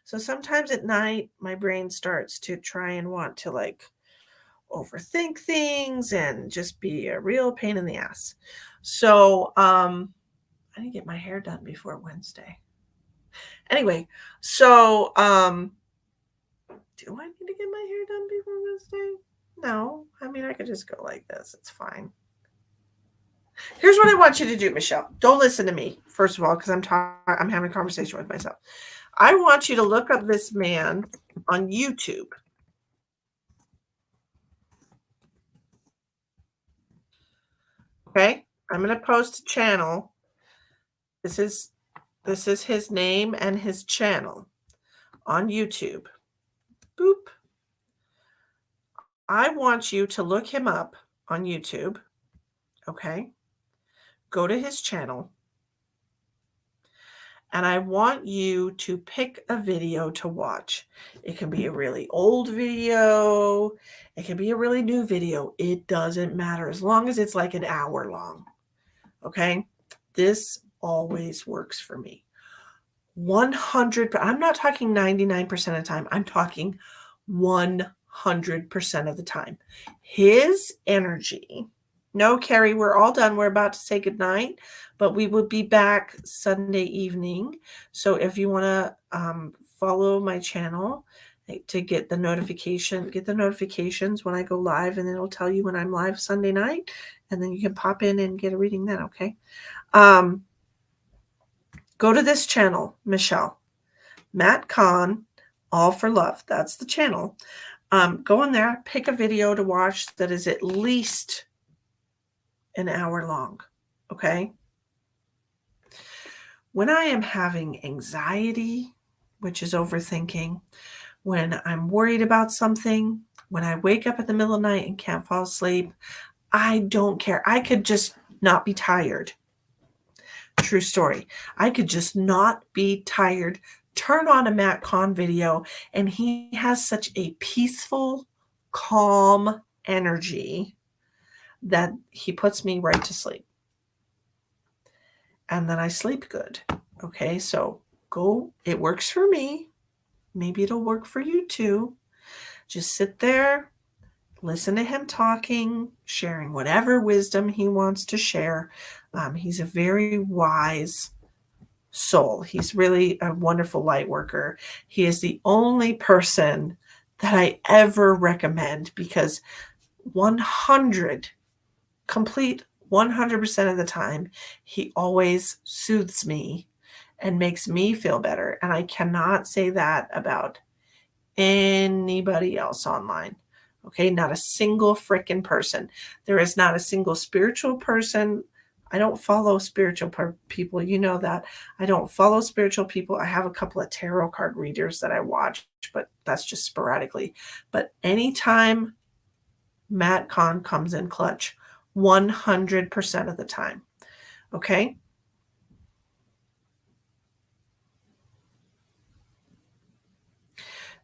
So sometimes at night, my brain starts to try and want to like overthink things and just be a real pain in the ass. So I didn't get my hair done before Wednesday. Anyway, so do I need to get my hair done before Wednesday? No. I mean, I could just go like this. It's fine. Here's what I want you to do, Michelle. Don't listen to me, first of all, because I'm having a conversation with myself. I want you to look up this man on YouTube. Okay? I'm going to post a channel. This is his name and his channel on YouTube. Boop. I want you to look him up on YouTube. Okay? Go to his channel. And I want you to pick a video to watch. It can be a really old video. It can be a really new video. It doesn't matter as long as it's like an hour long. Okay? This always works for me. 100, I'm not talking 99% of the time. I'm talking 100% of the time. His energy. No, Carrie, we're all done. We're about to say goodnight, but we will be back Sunday evening. So if you want to follow my channel to get the notifications when I go live, and it'll tell you when I'm live Sunday night, and then you can pop in and get a reading then, okay? Go to this channel, Michelle. Matt Kahn, All for Love. That's the channel. Go in there, pick a video to watch that is at least an hour long. Okay? When I am having anxiety, which is overthinking, when I'm worried about something, when I wake up in the middle of the night and can't fall asleep, I don't care. I could just not be tired. True story. I could just not be tired. Turn on a Matt Kahn video, and he has such a peaceful, calm energy that he puts me right to sleep. And then I sleep good. Okay, so go. It works for me. Maybe it'll work for you too. Just sit there, listen to him talking, sharing whatever wisdom he wants to share. He's a very wise soul. He's really a wonderful light worker. He is the only person that I ever recommend because 100% of the time, he always soothes me and makes me feel better. And I cannot say that about anybody else online. Okay, not a single freaking person. There is not a single spiritual person. I don't follow spiritual people. You know that. I don't follow spiritual people. I have a couple of tarot card readers that I watch, but that's just sporadically. But anytime Matt Kahn comes in clutch, 100% of the time. Okay?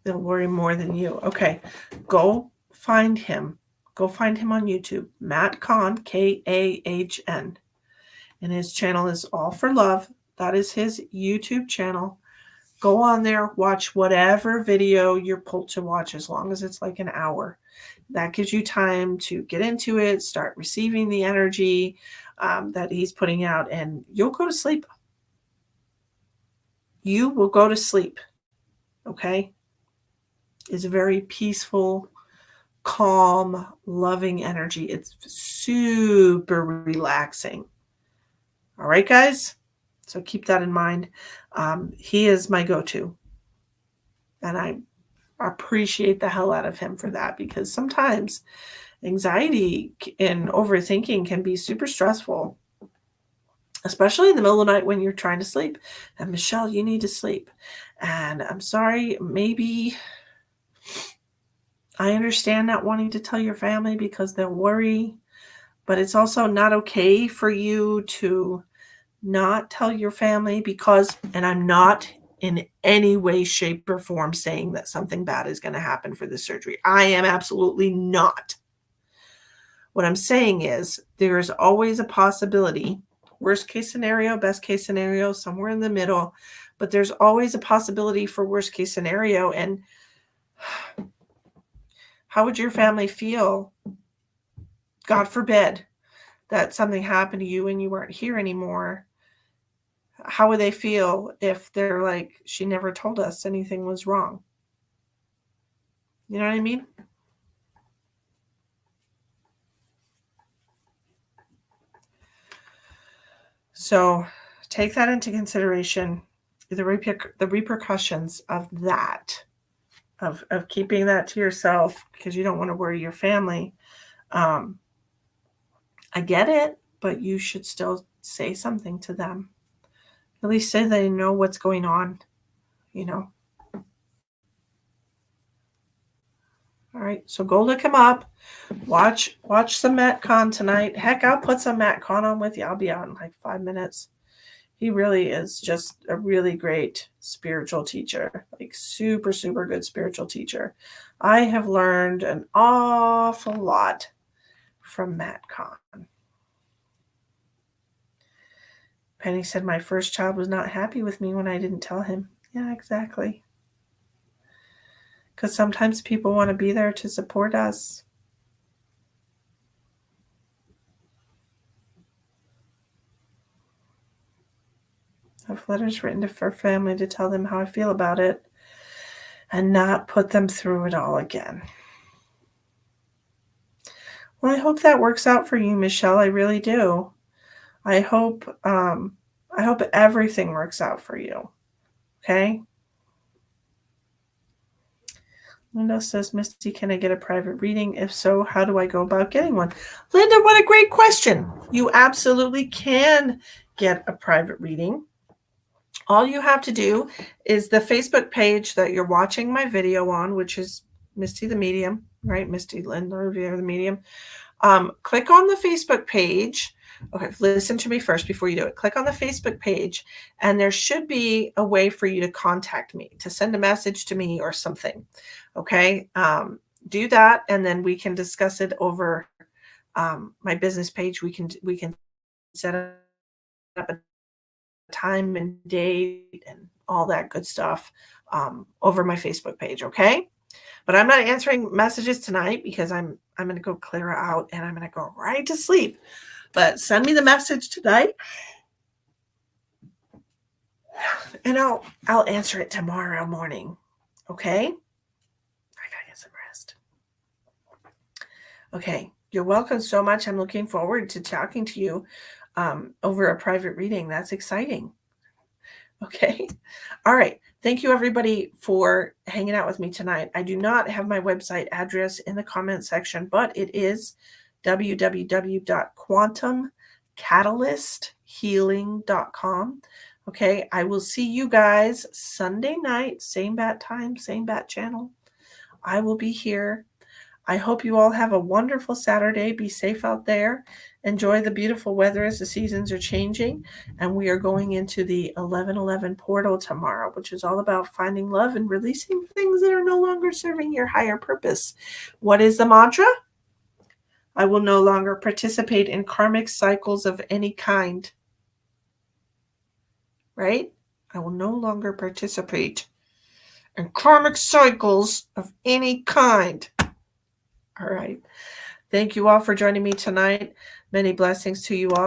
They'll worry more than you. Okay. Go find him. Go find him on YouTube. Matt Kahn, Kahn. And his channel is All for Love. That is his YouTube channel. Go on there, watch whatever video you're pulled to watch, as long as it's like an hour. That gives you time to get into it, start receiving the energy that he's putting out, and you'll go to sleep. You will go to sleep, okay? It's a very peaceful, calm, loving energy. It's super relaxing. All right, guys? So keep that in mind. He is my go-to. And I appreciate the hell out of him for that, because sometimes anxiety and overthinking can be super stressful, especially in the middle of the night when you're trying to sleep. And Michelle, you need to sleep. And I'm sorry, maybe I understand not wanting to tell your family because they'll worry, but it's also not okay for you to not tell your family because, and I'm not in any way, shape, or form saying that something bad is going to happen for the surgery. I am absolutely not. What I'm saying is there is always a possibility, worst case scenario, best case scenario, somewhere in the middle, but there's always a possibility for worst case scenario. And how would your family feel, God forbid, that something happened to you and you weren't here anymore? How would they feel if they're like, she never told us anything was wrong? You know what I mean? So take that into consideration, the repercussions of that, of keeping that to yourself because you don't want to worry your family. I get it, but you should still say something to them. At least say they know what's going on, you know. All right, so go look him up. Watch some Matt Kahn tonight. Heck, I'll put some Matt Kahn on with you. I'll be out in like 5 minutes. He really is just a really great spiritual teacher, like super, super good spiritual teacher. I have learned an awful lot from Matt Kahn. Penny said, my first child was not happy with me when I didn't tell him. Yeah, exactly. Because sometimes people want to be there to support us. I have letters written to her family to tell them how I feel about it and not put them through it all again. Well, I hope that works out for you, Michelle. I really do. I hope everything works out for you. Okay? Linda says, Misty, can I get a private reading? If so, how do I go about getting one? Linda, what a great question. You absolutely can get a private reading. All you have to do is the Facebook page that you're watching my video on, which is Misty the Medium, right? Misty Linda Revere the Medium. Click on the Facebook page. Okay, listen to me first before you do it. Click on the Facebook page, and there should be a way for you to contact me, to send a message to me or something. Okay, do that, and then we can discuss it over my business page. We can set up a time and date and all that good stuff over my Facebook page. Okay. But I'm not answering messages tonight because I'm going to go clear out and I'm going to go right to sleep. But send me the message tonight, and I'll answer it tomorrow morning. Okay? I gotta get some rest. Okay. You're welcome so much. I'm looking forward to talking to you over a private reading. That's exciting. Okay. All right. Thank you, everybody, for hanging out with me tonight. I do not have my website address in the comment section, but it is www.quantumcatalysthealing.com. Okay. I will see you guys Sunday night, same bat time, same bat channel. I will be here. I hope you all have a wonderful Saturday. Be safe out there. Enjoy the beautiful weather as the seasons are changing. And we are going into the 1111 portal tomorrow, which is all about finding love and releasing things that are no longer serving your higher purpose. What is the mantra? I will no longer participate in karmic cycles of any kind. Right? I will no longer participate in karmic cycles of any kind. All right. Thank you all for joining me tonight. Many blessings to you all.